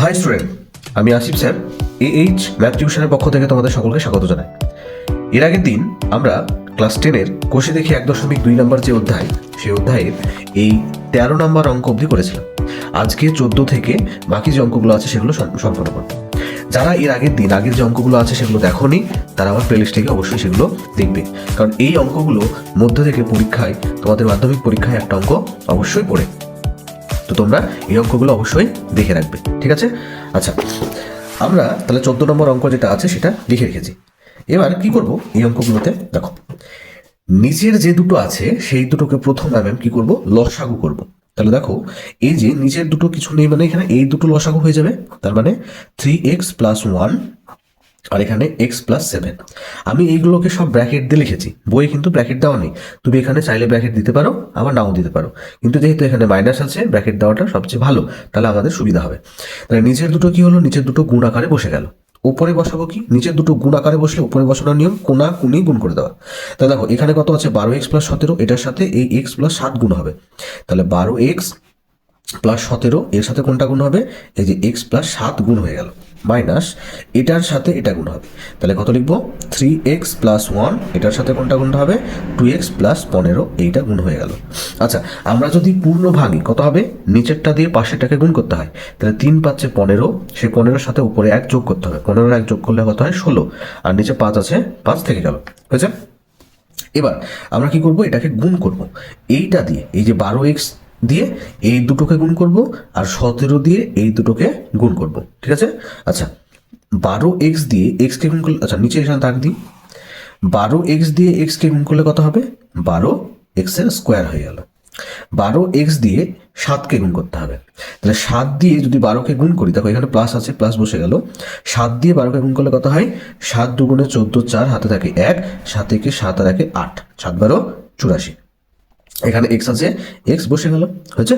High student, আমি Asif sir AH math টিউশনের পক্ষ থেকে তোমাদের সকলকে স্বাগত জানাই। এর আগের দিন আমরা ক্লাস 10-এর কোষে দেখি 1.2 নম্বর যে অধ্যায়, সেই অধ্যায়ের এই 13 নম্বর অঙ্ক অবধি করেছিলাম। আজকে 14 থেকে বাকি যে অঙ্কগুলো আছে সেগুলো সম্পন্ন করব। যারা এর আগের দিন আগের যে অঙ্কগুলো আছে সেগুলো দেখোনি, তারা আমার প্লেলিস্ট থেকে অবশ্যই সেগুলো দেখবে, কারণ এই অঙ্কগুলো মধ্যে থেকে পরীক্ষায়, তোমাদের মাধ্যমিক পরীক্ষায় একটা অঙ্ক অবশ্যই পড়ে। তো তোমরা এই অঙ্কগুলো অবশ্যই দেখে রাখবে, ঠিক আছে? আচ্ছা, আমরা তাহলে 14 নম্বর অঙ্ক যেটা আছে সেটা লিখে রেখেছি। এবার কি করব, এই অঙ্কগুলোতে দেখো নিচের যে দুটো আছে সেই দুটোকে প্রথম আমি কি করব, লসাগু করব। তাহলে দেখো এই যে নিচের দুটো কিছু নেই, মানে এখানে এই দুটো লসাগু হয়ে যাবে, তার মানে 3x + 1 আর এখানে x + 7। আমি এইগুলোকে সব ব্র্যাকেট দিয়ে লিখেছি, বই কিন্তু ব্র্যাকেট দেওয়া নেই। তুমি এখানে চাইলে ব্র্যাকেট দিতে পারো, আবার নাও দিতে পারো, কিন্তু যেহেতু এখানে মাইনাস আছে ব্র্যাকেট দেওয়াটা সবচেয়ে ভালো, তাহলে আমাদের সুবিধা হবে। তাহলে নিচের দুটো কি হলো, নিচের দুটো গুণ আকারে বসে গেল। উপরে বসাবো কি, নিচের দুটো গুণ আকারে বসলে উপরে বসানোর নিয়ম কোনা কুনি গুণ করে দেওয়া। তাহলে দেখো এখানে কত আছে, 12x + 17, এটার সাথে এই x + 7 গুণ হবে। তাহলে 12x + 17 এর সাথে কোনটা গুণ হবে, এই যে x + 7 গুণ হয়ে গেল, মাইনাস এটার সাথে এটা গুণ হবে। তাহলে কত লিখবো, 3x + 1, এটার সাথে কোনটা গুণ হবে, 2x + 15, এইটা গুণ হয়ে গেল। আচ্ছা, আমরা যদি পূর্ণ ভাঙি কত হবে, নিচেরটা দিয়ে পাশেরটাকে গুণ করতে হয়। তাহলে 3 × 5 = 15, সেই 15-এর সাথে উপরে 1 যোগ করতে হবে, 15-এর 1 যোগ করলে কত হয়, 16, আর নিচে 5 আছে, 5 থেকে গেল, হয়েছে? এবার আমরা কি করব, এটাকে গুণ করব এইটা দিয়ে, এই যে 12x দিয়ে এই দুটোকে গুণ করব, আর 17 দিয়ে এই দুটোকে গুণ করব, ঠিক আছে? আচ্ছা, 12x দিয়ে x কে গুণ করলে, আচ্ছা নিচে এখানে দাগ দিই, 12x দিয়ে x কে গুণ করলে কত হবে, 12x এর স্কোয়ার হয়ে গেল। 12x দিয়ে 7কে গুণ করতে হবে, তাহলে 7 দিয়ে যদি 12কে গুণ করি, দেখো এখানে প্লাস আছে, প্লাস বসে গেল। 7 দিয়ে 12কে গুণ করলে কত হয়, 7 × 2 = 14, 4 হাতে থাকে 1, 7 থেকে 7 আর 1 8, 7 × 12 = 84। এখানে x আছে, x বসে গেল, হয়েছে?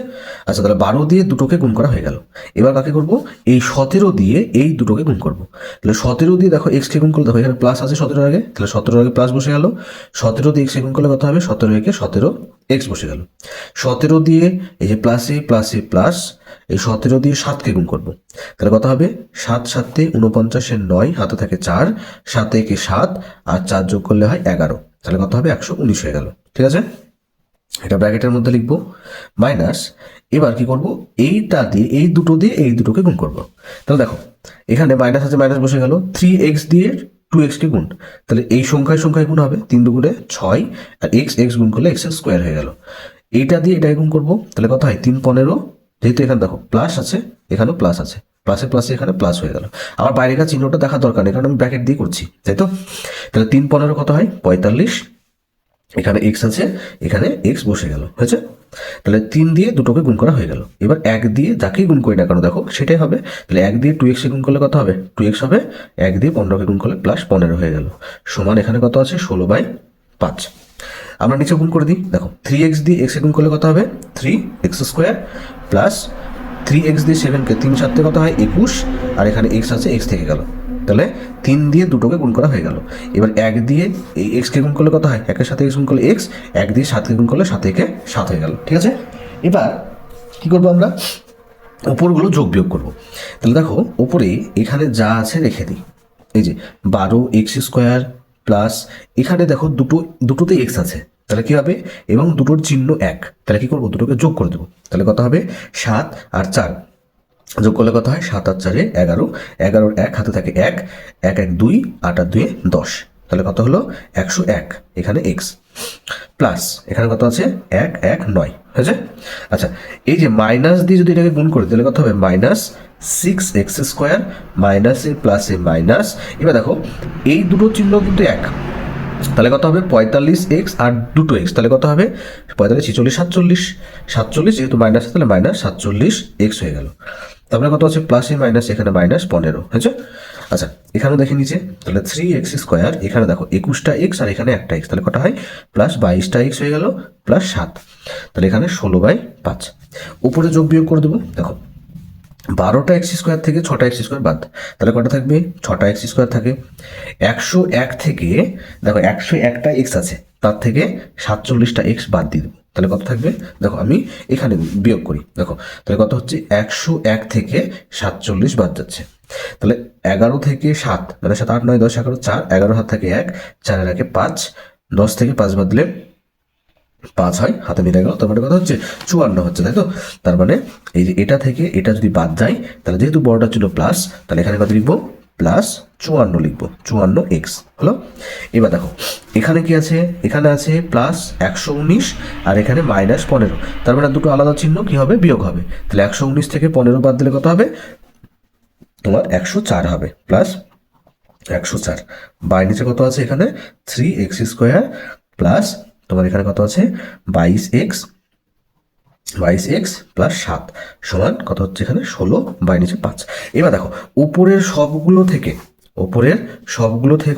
আচ্ছা, তাহলে 12 দিয়ে দুটোকে গুণ করা হয়ে গেল। এবার কাকে করব, এই 17 দিয়ে এই দুটোকে গুণ করব। তাহলে 17 দিয়ে দেখো x কে গুণ করলে, দেখো এখানে প্লাস আছে 17-এর আগে, তাহলে 17-এর আগে প্লাস বসে গেল। 17 দিয়ে x কে গুণ করলে কত হবে, 17 একে 17, x বসে গেল। 17 দিয়ে এই যে প্লাসে প্লাসে প্লাস, এই 17 দিয়ে 7কে গুণ করব। তাহলে কত হবে, 7 × 7 = 49, 9 হাতে থাকে 4, 7 একে 7, আর 4 যোগ করলে হয় 11, তাহলে কত হবে, 119 হয়ে গেল, ঠিক আছে? এটা ব্র্যাকেটের মধ্যে লিখবো, মাইনাস এবার কি করব, এইটা দিয়ে এই দুটো দিয়ে এই দুটোকে গুণ করব। তাহলে দেখো এখানে মাইনাস আছে, মাইনাস বসে গেল, 3x দিয়ে 2x কে গুণ, তাহলে এই সংখ্যায় সংখ্যায় গুণ হবে, 3 × 2 = 6, আর x গুণ করলে x এর স্কোয়ার হয়ে গেল। এইটা দিয়ে এটাকে গুণ করব, তাহলে কত হয়, 3 × 15, যেহেতু এখানে দেখো প্লাস আছে, এখানেও প্লাস আছে, প্লাসে প্লাসে এখানে প্লাস হয়ে গেল। আমার বাইরেকার চিহ্নটা দেখার দরকার নেই, কারণ আমি ব্র্যাকেট দিয়ে করছি, তাই তো? তাহলে 3 × 15 কত হয়, 45, এখানে x আছে, এখানে x বসে গেল, হয়েছে? তাহলে 3 দিয়ে দুটোকে গুণ করা হয়ে গেল। এবার 1 দিয়ে যাকেই গুণ করি না কেন দেখো সেটাই হবে। তাহলে 1 দিয়ে 2x কে গুণ করলে কত হবে, 2x হবে, 1 দিয়ে 15কে গুণ করলে +15 হয়ে গেল, সমান এখানে কত আছে, 16/5। আমরা নিচে গুণ করে দিই, দেখো 3x দিয়ে x কে গুণ করলে কত হবে, 3x² প্লাস 3x দিয়ে 7কে 3 × 7 কত হয়, 21, আর এখানে x আছে, x থেকে গেল। তাহলে 3 দিয়ে দুটোকে গুণ করা হয়ে গেল। এবার 1 দিয়ে এই x কে গুণ করলে কত হয়, 1 এর সাথে x গুণ করলে x, 1 দিয়ে 7কে গুণ করলে 7 একে 7 হয়ে গেল, ঠিক আছে? এবার কি করবো, আমরা উপরগুলো যোগ বিয়োগ করব। তাহলে দেখো উপরে এখানে যা আছে রেখে দিই, এই যে 12x² প্লাস এখানে দেখো দুটোতে x আছে, তাহলে কি হবে, এবং দুটোর চিহ্ন 1, তাহলে কি করবো, দুটোকে যোগ করে দেবো। তাহলে কত হবে, 7 আর 4 যোগ করলে কত হয়, 7 আর 4 = 11, 11-এর 1 হাতে থাকে 1, 1 1 2, 8 আর 2 10, তাহলে কত হলো, 101, এখানে x প্লাস এখানে কত আছে, 1 1 9, হয়েছে? আচ্ছা, এই যে মাইনাস দিয়ে যদি এটাকে গুণ করি তাহলে কত হবে, -6x² মাইনাসে প্লাসে মাইনাস। এবার দেখো এই দুটো চিহ্ন কিন্তু 1, তাহলে কত হবে, 45x আর দুটো x, তাহলে কত হবে, 45 46 47, 47 যেহেতু মাইনাস, তাহলে -47x হয়ে গেল। তারপরে কত আছে, প্লাসে মাইনাস, এখানে -15, হয়েছে? আচ্ছা, এখানেও দেখে নিচে, তাহলে 3x², এখানে দেখো 21টা x আর এখানে একটা x, তাহলে কটা হয়, +22টা x হয়ে গেল, +7, তাহলে এখানে 16/5। উপরে যোগ বিয়োগ করে দেবো, দেখো 12টা x² থেকে 6টা x² বাদ, তাহলে কটা থাকবে, 6টা x² থাকে। 101 থেকে দেখো 101টা x আছে, তার থেকে 47টা x বাদ দিয়ে দেবো, তাহলে কত থাকবে দেখো, আমি এখানে বিয়োগ করি, দেখো তাহলে কত হচ্ছে 101 থেকে 47 বাদ যাচ্ছে। তাহলে 11 থেকে 7 মানে 7 8 9 10 11 4, 11 হাত থাকে 1, 4 এর 5, 10 থেকে 5 বাদ দিলে 5 হয়, হাতে মিলে গেল। তার মানে কথা হচ্ছে 54 হচ্ছে, তাই তো? তার মানে এই যে এটা থেকে এটা যদি বাদ যায়, তাহলে যেহেতু বড়টা ছিল প্লাস, তাহলে এখানে কত লিখবো প্লাস 54 লিখবো, 54x হলো। এবার দেখো এখানে কি আছে, এখানে আছে প্লাস 119 আর এখানে -15, তার মানে দুটো আলাদা চিহ্ন কি হবে, বিয়োগ হবে। তাহলে 119 থেকে 15 বাদ দিলে কত হবে তোমার 104 হবে, প্লাস 104 বাই নিচে কত আছে এখানে 3x² প্লাস তোমার এখানে কত আছে 22x প্লাস 7 সমান কত হচ্ছে এখানে 16 বাই নিচে 5। এবার দেখো উপরের সবগুলো থেকে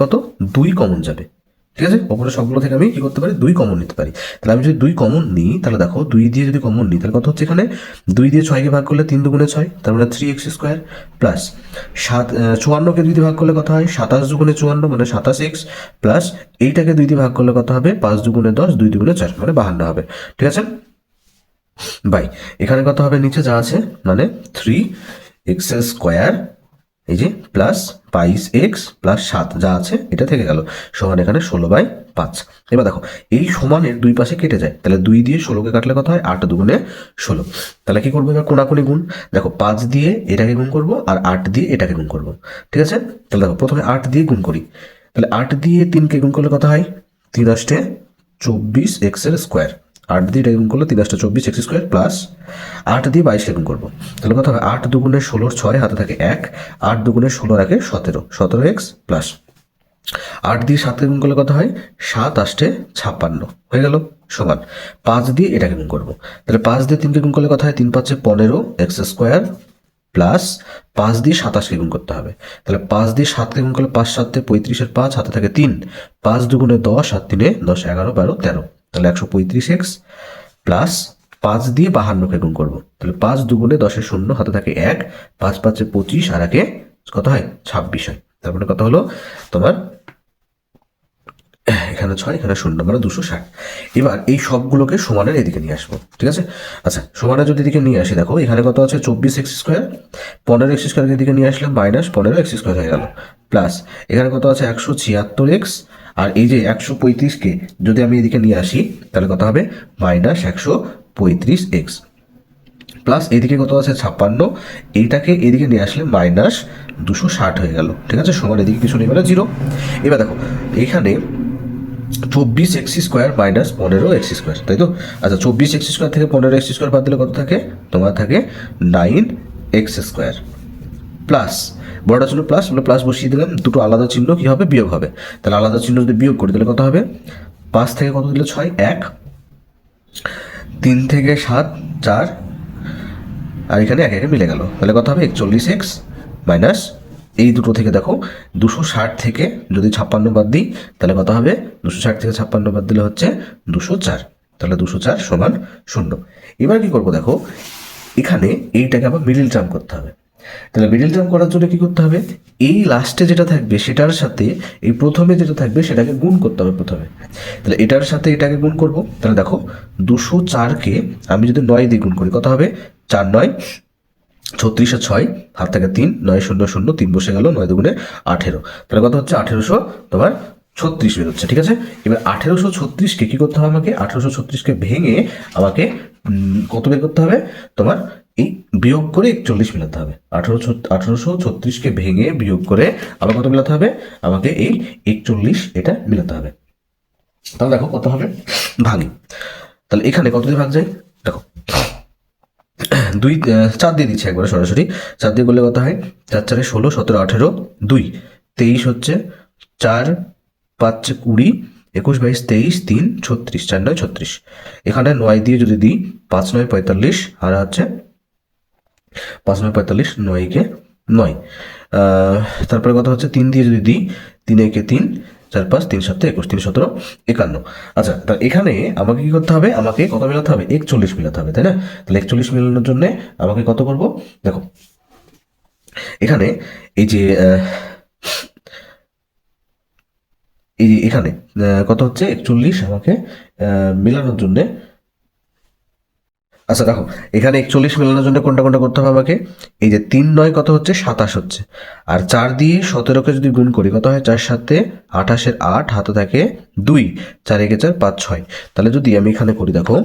কত 2 কমন যাবে, ঠিক আছে? ওপরের সবগুলো থেকে আমি কি করতে পারি 2 কমন নিতে পারি। তাহলে আমি যদি 2 কমন নিই, তাহলে দেখো 2 দিয়ে যদি কমন নিই তাহলে কত হচ্ছে এখানে 2 দিয়ে 6 কে ভাগ করলে 3 দুগুণে 6, তার মানে 3x² প্লাস 54 কে 2 দিয়ে ভাগ করলে কত হয় 27 দুগুণে 54 মানে 27x প্লাস এইটাকে 2 দিয়ে ভাগ করলে কত হবে 5 দুগুণে 10, 2 দুগুণে 4 মানে 52 হবে, ঠিক আছে? বাই এখানে কত হবে নিচে যা আছে মানে 3x² এই যে প্লাস 22x প্লাস 7 যা আছে এটা থেকে গেল সমান এখানে 16/5। এবার দেখো এই সমানের দুই পাশে কেটে যায়, তাহলে 2 দিয়ে 16কে কাটলে কত হয় 8 দুগুণে 16। তাহলে কি করবো এবার কোনাকুনি গুণ, দেখো 5 দিয়ে এটাকে গুণ করব আর 8 দিয়ে এটাকে গুণ করব, ঠিক আছে? তাহলে দেখো প্রথমে 8 দিয়ে গুণ করি, তাহলে 8 দিয়ে 3কে গুণ করলে কত হয় 3 8 24x এর স্কোয়ার, 8 দিয়ে এটা গুণ করলে 3 8 24x² প্লাস 8 দিয়ে 22কে গুণ করবো, তাহলে কত হবে 8 দুগুণে 16 6 হাতে থাকে 1, 8 দুগুণে 16 রাখে 17, 17x প্লাস 8 দিয়ে 7কে গুণ করলে কত হয় 7 8 56 হয়ে গেল সমান 5 দিয়ে এটাকে গুণ করবো, তাহলে 5 দিয়ে 3কে গুণ করলে কত হয় 3 5 15x² প্লাস 5 দিয়ে 27কে গুণ করতে হবে, তাহলে 5 দিয়ে 7কে গুণ করলে 5 7 35 এর 5 হাতে থাকে 3, 5 দুগুণে 10 7 3 10 11 12 13, তাহলে 135x প্লাস 5 দিয়ে 52কে গুণ করবো, তাহলে 5 দুগুণে 10 এর 0 হাতে থাকে 1, 5 5 25 আর একে কত হয় 26 হয়, তারপরে কত হলো তোমার এখানে 6 এখানে 0 মানে 260। এবার এই সবগুলোকে সমানের এদিকে নিয়ে আসবো, ঠিক আছে? আচ্ছা সমানের যদি এদিকে নিয়ে আসি, দেখো এখানে কত আছে 24x², 15x² এদিকে নিয়ে আসলাম -15x² হয়ে গেল প্লাস এখানে কত আছে 176x, আর এই যে 135কে যদি আমি এদিকে নিয়ে আসি তাহলে কত হবে -135x প্লাস এদিকে কত আছে 56, এইটাকে এদিকে নিয়ে আসলে -260 হয়ে গেল, ঠিক আছে? সমান এদিকে কিছু নেই মানে 0। এবার দেখো এখানে 24x² -15x², তাই তো? আচ্ছা 24x² থেকে 15x² বাদ দিলে কত থাকে তোমার থাকে 9x² প্লাস বড়টা ছিল প্লাস, আমরা প্লাস বসিয়ে দিলাম, দুটো আলাদা চিহ্ন কি হবে বিয়োগ হবে, তাহলে আলাদা চিহ্ন যদি বিয়োগ করি তাহলে কত হবে 5 থেকে কত দিলে 6 1, 3 থেকে 7 4 আর এখানে এক একে মিলে গেল, তাহলে কত হবে 41x মাইনাস এই দুটো থেকে দেখো 260 থেকে যদি 56 বাদ দিই তাহলে কত হবে 260 থেকে 56 বাদ দিলে হচ্ছে 204, তাহলে 204 সমান 0। এবার কি করবো দেখো এখানে এইটাকে আবার মিডিল টার্ম করতে হবে, তাহলে মিডিল টার্ম করার জন্য কি করতে হবে এই লাস্টে যেটা থাকবে সেটার সাথে এই প্রথমে যেটা থাকবে সেটাকে গুণ করতে হবে প্রথমে, তাহলে এটার সাথে এটাকে গুণ করব, তাহলে দেখো 204কে আমি যদি 9 দিয়ে গুণ করি কত হবে 4 9 36 আর 6 হাত থেকে 3 9 0 0 3 বসে গেল 9 দুগুণে 18, তাহলে কত হচ্ছে 1800 তোমার 36 বেরোচ্ছে, ঠিক আছে? এবার 1836কে কি করতে হবে আমাকে 1836কে ভেঙে আমাকে কত বের করতে হবে তোমার এই বিয়োগ করে 41 মেলাতে হবে, 1836কে ভেঙে বিয়োগ করে আবার কত মেলাতে হবে আমাকে এই 41 এটা মেলাতে হবে। তাহলে দেখো কত হবে ভাঙি, তাহলে এখানে কত দিয়ে ভাগ যায় দেখো 4 দিয়ে দিচ্ছে একবারে সরাসরি, 4 দিয়ে করলে কত হয় 4 4 16 17 18 2 23 হচ্ছে 4 5 20 21 22 23 3 36 4 9 36, এখানে 9 দিয়ে যদি দিই 5 9 45 আর হচ্ছে 5 9 45 9 কে 9, তারপরে কত হচ্ছে 3 দিয়ে যদি দিই 3 একে 3 4 5 3 7 21 3 17 51। আচ্ছা তা এখানে আমাকে কি করতে হবে আমাকে কত মেলাতে হবে 41 মেলাতে হবে, তাই না? তাহলে 41 মেলানোর জন্য আমাকে কত করব দেখো এখানে এই যে এখানে কত হচ্ছে 41 আমাকে মেলানোর জন্য আচ্ছা দেখো, এখানে 41 মেলানোর জন্য কোনটা কোনটা করতে হবে আমাকে? এই যে 3 9 কত হচ্ছে? 27 হচ্ছে। আর 4 দিয়ে 17কে যদি গুণ করি কত হয়? 4 7 28 8, হাতে থাকে 2, 4 1 4 5 6। তাহলে যদি আমি এখানে করি দেখো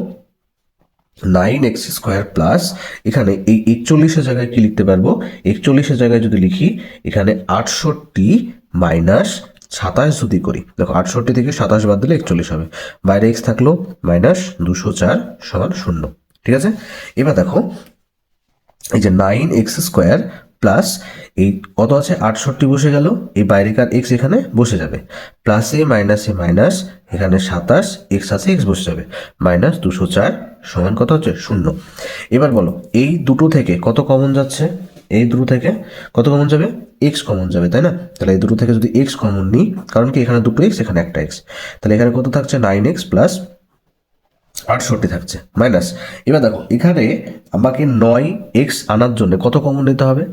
9x² প্লাস, এখানে এই 41-এর জায়গায় কি লিখতে পারবো? 41-এর জায়গায় যদি লিখি এখানে 68 মাইনাস 27 যদি করি, দেখো 68 থেকে 27 বাদ দিলে 41 হবে, বাইরে x থাকলো মাইনাস 204 সমান 0। ঠিক আছে, এবার দেখো এই যে 9x² প্লাস এই কত আছে? 68 বসে গেল, এই বাইরেকার x এখানে বসে যাবে, প্লাসে মাইনাসে মাইনাস, এখানে 27, x আছে x বসে যাবে, মাইনাস 204 সমান কত হচ্ছে? 0। এবার বলো এই দুটো থেকে কত কমন যাচ্ছে? এই দুটো থেকে কত কমন যাবে? x কমন যাবে, তাই না? তাহলে এই দুটো থেকে যদি x কমন নিই, কারণ কি এখানে দুটো x এখানে একটা x, তাহলে এখানে কত থাকছে? 9x প্লাস 68 থাকছে মাইনাস। এবার দেখো এখানে আমাকে 9x আনার জন্য কত কমন নিতে হবে?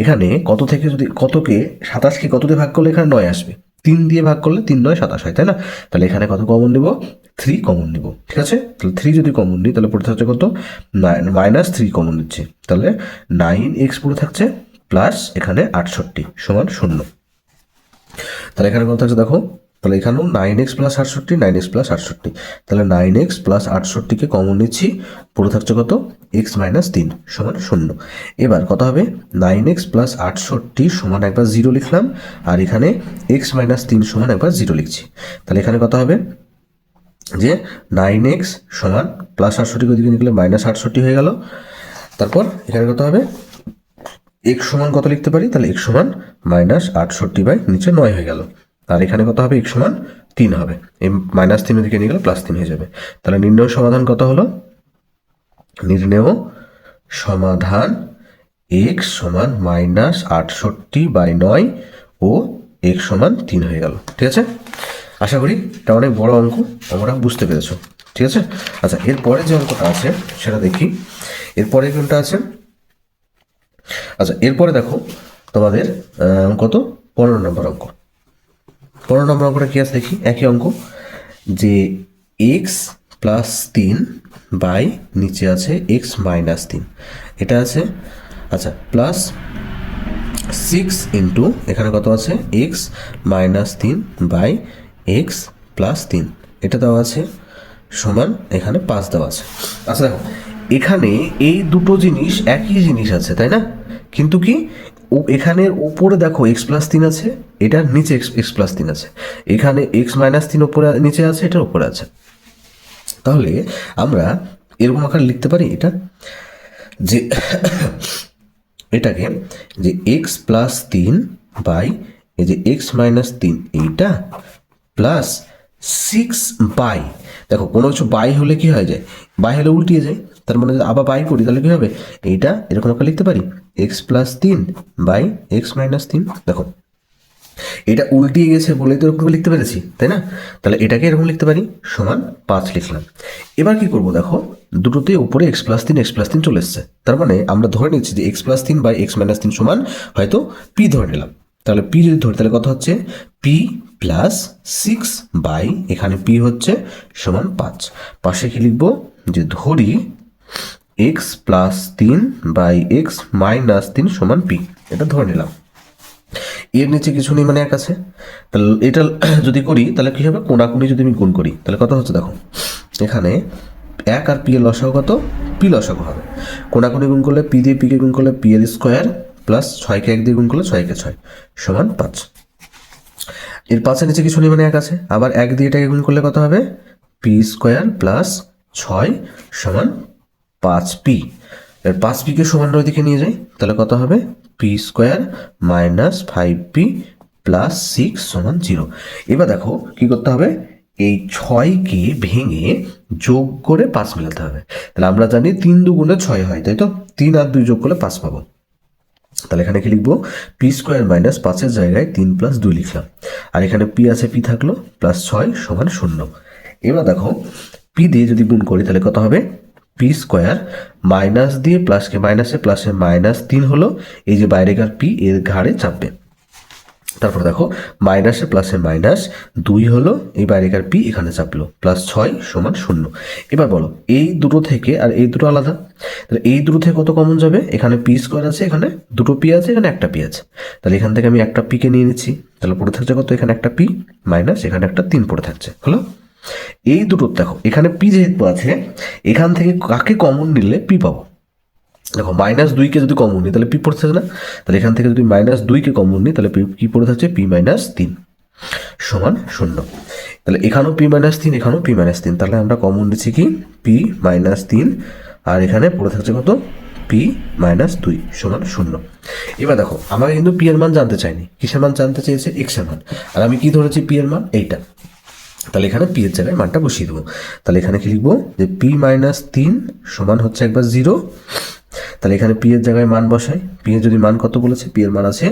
এখানে কত থেকে যদি কতকে 27কে কত দিয়ে ভাগ করলে এখানে 9 আসবে, 3 দিয়ে ভাগ করলে 3 9 27 হয়, তাই না? তাহলে এখানে কত কমন নিব? 3 কমন নিব। ঠিক আছে, তাহলে 3 যদি কমন নিই তাহলে পড়ে থাকছে কত? মাইনাস 3 কমন নিচ্ছে, তাহলে 9x পড়ে থাকছে প্লাস এখানে 68 সমান 0। তাহলে এখানে কত থাকছে দেখো, তাহলে এখানেও 9x প্লাস 68, 9x প্লাস 68, তাহলে 9x প্লাস 68কে কমন নিচ্ছি, পুরো থাকছে কত? x মাইনাস 3 সমান 0। এবার কত হবে? 9x প্লাস 68 সমান একবার 0 লিখলাম, আর এখানে x মাইনাস 3 সমান একবার 0 লিখছি। তাহলে এখানে কত হবে? যে 9x সমান প্লাস 68 ওদিকে নিয়ে গেলে মাইনাস 68 হয়ে গেল। তারপর এখানে কত হবে? x সমান কত লিখতে পারি? তাহলে x সমান মাইনাস 68 বাই নিচে 9 হয়ে গেল। আর এখানে কত হবে? x সমান 3 হবে, এই মাইনাস 3 দিকে নিয়ে গেলে প্লাস 3 হয়ে যাবে। তাহলে নির্ণয় সমাধান কত হলো? নির্ণেয় সমাধান x সমান মাইনাস 68 বাই 9 ও x সমান 3 হয়ে গেল। ঠিক আছে, আশা করি এটা অনেক বড় অঙ্ক, তোমরা বুঝতে পেরেছো। ঠিক আছে, আচ্ছা এরপরে যে অঙ্কটা আছে সেটা দেখি। এরপরে কোনটা আছে? আচ্ছা এরপরে দেখো তোমাদের কত? 15 নম্বর অঙ্ক। 15 নম্বর অঙ্কটা কি আছে দেখি। একই অঙ্ক, যে x প্লাস 3 বাই নিচে আছে x মাইনাস 3, এটা আছে। আচ্ছা প্লাস 6 ইন্টু এখানে কত আছে? x minus 3 by x plus 3, এটা দেওয়া আছে, সমান এখানে 5 দেওয়া আছে। আচ্ছা দেখো এখানে এই দুটো জিনিস একই জিনিস আছে, তাই না? কিন্তু কি এখানের উপরে দেখো x প্লাস 3 আছে, এটার নিচে x প্লাস 3 আছে, এখানে x মাইনাস 3 উপরে নিচে আছে, এটার উপরে আছে। তাহলে আমরা এরকম আকারে লিখতে পারি এটা, যে এটাকে যে x প্লাস 3 বাই এই যে x মাইনাস 3 এইটা প্লাস 6 বাই, দেখো কোনো কিছু বাই হলে কি হয়ে যায়? বাই হলে উল্টিয়ে যায়, তার মানে আবার বাই করি তাহলে কি হবে? এইটা এরকম একটা লিখতে পারি x plus 3 by x minus 3। দেখো এটা উল্টিয়ে গেছে বলেই তো এরকম লিখতে পেরেছি, তাই না? তাহলে এটাকে এরকম লিখতে পারি, সমান 5 লিখলাম। এবার কি করব দেখো, দুটোতে উপরে x প্লাস 3 চলে এসছে, তার মানে আমরা ধরে নিচ্ছি যে x plus 3 by x minus 3 সমান হয়তো p ধরে নিলাম। তাহলে p যদি ধরি তাহলে কত হচ্ছে? p প্লাস 6 বাই এখানে p হচ্ছে সমান 5। পাশে কি লিখবো? যে ধরি x plus 3 by x minus 3 সমান p, এটা ধরে নিলাম। এর নিচে কিছু নেই মানে 1 আছে, তাহলে এটা যদি করি তাহলে কি হবে? কোনাকুনি যদি আমি গুণ করি তাহলে কত হচ্ছে দেখো, এখানে 1 আর p এর লসাগু কত? p লসাগু হবে। কোনাকুনি গুণ করলে p দিয়ে p কে গুণ করলে p এর স্কোয়ার প্লাস 6কে 1 দিয়ে গুণ করলে 6কে 6 সমান 5। এর 5 নিচে কিছু নেই মানে 1 আছে, আবার 1 দিয়ে এটাকে গুণ করলে কত হবে? p স্কোয়ার প্লাস 6 সমান 5p। এর 5p কে সমান দিকে নিয়ে যাই তাহলে কত হবে? p square minus 5p plus 6 সমান 0। এবার দেখো কি করতে হবে? এই 6কে ভেঙে যোগ করে 5 মেলাতে হবে। তাহলে আমরা জানি 3 দুগুণে 6 হয়, তাই তো? 3 আর 2 যোগ করলে 5 পাবো। তাহলে এখানে কি লিখবো? পি স্কোয়ার মাইনাস 5-এর জায়গায় 3 প্লাস 2 লিখলাম, আর এখানে পি আছে, পি থাকলো, প্লাস 6 সমান 0। এবার দেখো পি দিয়ে যদি গুণ করি তাহলে কত হবে? পি স্কোয়ার মাইনাস দিয়ে প্লাসকে মাইনাসে প্লাসে মাইনাস 3 হলো, এই যে বাইরেকার পি এর ঘাড়ে চাপবে। তারপরে দেখো মাইনাসে প্লাসে মাইনাস 2 হলো, এই বাইরেকার পি এখানে চাপলো, +6 = 0। এবার বলো এই দুটো থেকে আর এই দুটো আলাদা, তাহলে এই দুটো থেকে কত কমন যাবে? এখানে পি স্কোয়ার আছে, এখানে দুটো পি আছে, এখানে একটা পি আছে, তাহলে এখান থেকে আমি একটা পিকে নিয়ে নিচ্ছি, তাহলে পড়ে থাকছে কত? এখানে একটা পি মাইনাস এখানে একটা 3 পড়ে থাকছে, হলো। এই দুটো দেখো এখানে পি যেহেতু আছে, এখান থেকে কাকে কমন নিলে পি পাবো? দেখো -2কে যদি কমন নিই তাহলে পি পড়ে থাকছে না, তাহলে এখান থেকে যদি -2কে কমন নিই তাহলে কি পড়ে থাকছে? পি -3 সমান 0। তাহলে এখানেও পি -3, এখানেও পি -3, তাহলে আমরা কমন নিচ্ছি কি? পি -3, আর এখানে পড়ে থাকছে কত? পি -2 সমান 0। এবার দেখো আমাকে কিন্তু পি এর মান জানতে চাইনি, কিসের মান জানতে চেয়েছে? এক্স এর মান। আর আমি কি ধরেছি? পি এর মান এইটা, তাহলে এখানে পি এর জায়গায় মানটা বসিয়ে দেবো। তাহলে এখানে কি লিখবো? যে পি -3 সমান হচ্ছে একবার 0। তাহলে এখানে পি এর জায়গায় মান বসাই, পি এর যদি মান কত বলেছে? পি এর মান আছে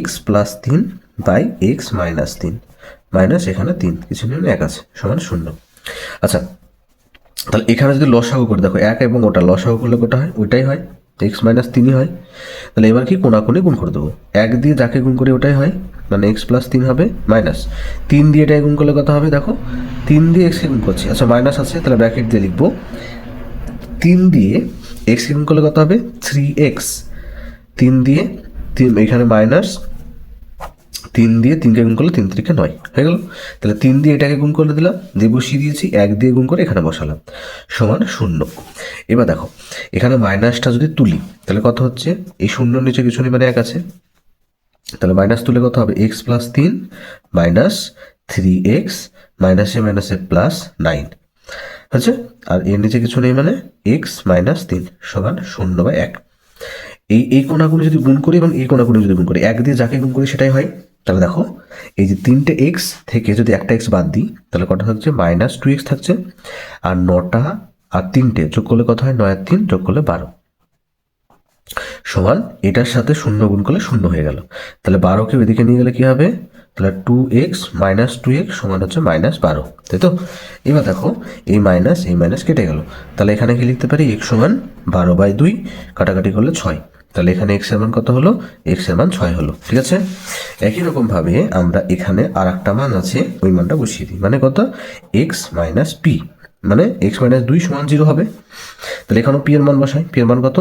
x+3 বাই x-3 মাইনাস এখানে 3 কিছু নেই, 1 আছে, সমান 0। আচ্ছা, তাহলে এখানে যদি লসাগু করে দেখো 1 এবং ওটা লসাগু করলে কোটা হয়? ওইটাই হয়, x-3 হয়। তাহলে এবার কি কোনাকুনি গুণ করে দেবো, 1 দিয়ে যাকে গুণ করে ওটাই হয়, মানে x+3 হবে, মাইনাস 3 দিয়ে এটাই গুণ করলে কত হবে? দেখো 3 দিয়ে x গুণ করছি, আচ্ছা মাইনাস আছে, তাহলে ব্র্যাকেট দিয়ে লিখবো 3 দিয়ে x গুণ করলে কত হবে? 3x। 3 দিয়ে 3 এখানে মাইনাস 3 দিয়ে 3কে গুণ করলে 3 3 9 হয়ে গেল। তাহলে 3 দিয়ে এটাকে গুণ করে দিলাম, দিয়ে বসিয়ে দিয়েছি, 1 দিয়ে গুণ করে এখানে বসালাম, সমান 0। এবার দেখো এখানে মাইনাসটা যদি তুলি তাহলে কত হচ্ছে? এই 0-র নিচে কিছু নেই, মানে 1 আছে, তাহলে মাইনাস তুলে কত হবে? x+3 মাইনাস 3x মাইনাসে মাইনাসে +9 হচ্ছে, আর এর নিচে কিছু নেই, মানে x-3 সমান 0/1। এই কোণাগুলো যদি গুণ করি এবং এই কোণাগুলো যদি গুণ করি, 1 দিয়ে যাকে গুণ করি সেটাই হয়। তাহলে দেখো এই যে 3টে x থেকে যদি একটা x বাদ দিই তাহলে কত থাকছে? -2x থাকছে, আর 9টা আর 3টে যোগ করলে কত হয়? 9 আর 3 যোগ করলে 12 সমান এটার সাথে 0 গুণ করলে 0 হয়ে গেল। তাহলে 12কে এদিকে নিয়ে গেলে কি হবে? তাহলে 2x - 2x সমান হচ্ছে -12, তাই তো? এবার দেখো এই মাইনাস কেটে গেল, তাহলে এখানে কি লিখতে পারি? x সমান 12/2, কাটাকাটি করলে 6, তাহলে এখানে x এর মান কত হলো? x এর মান 6 হলো, ঠিক আছে। একই রকম ভাবে আমরা এখানে আর একটা মান আছে, ওই মানটা বসিয়ে দিই, মানে কত? x - p, মানে x-2 সমান 0 হবে। তাহলে এখানেও p এর মান বসাই, p এর মান কত?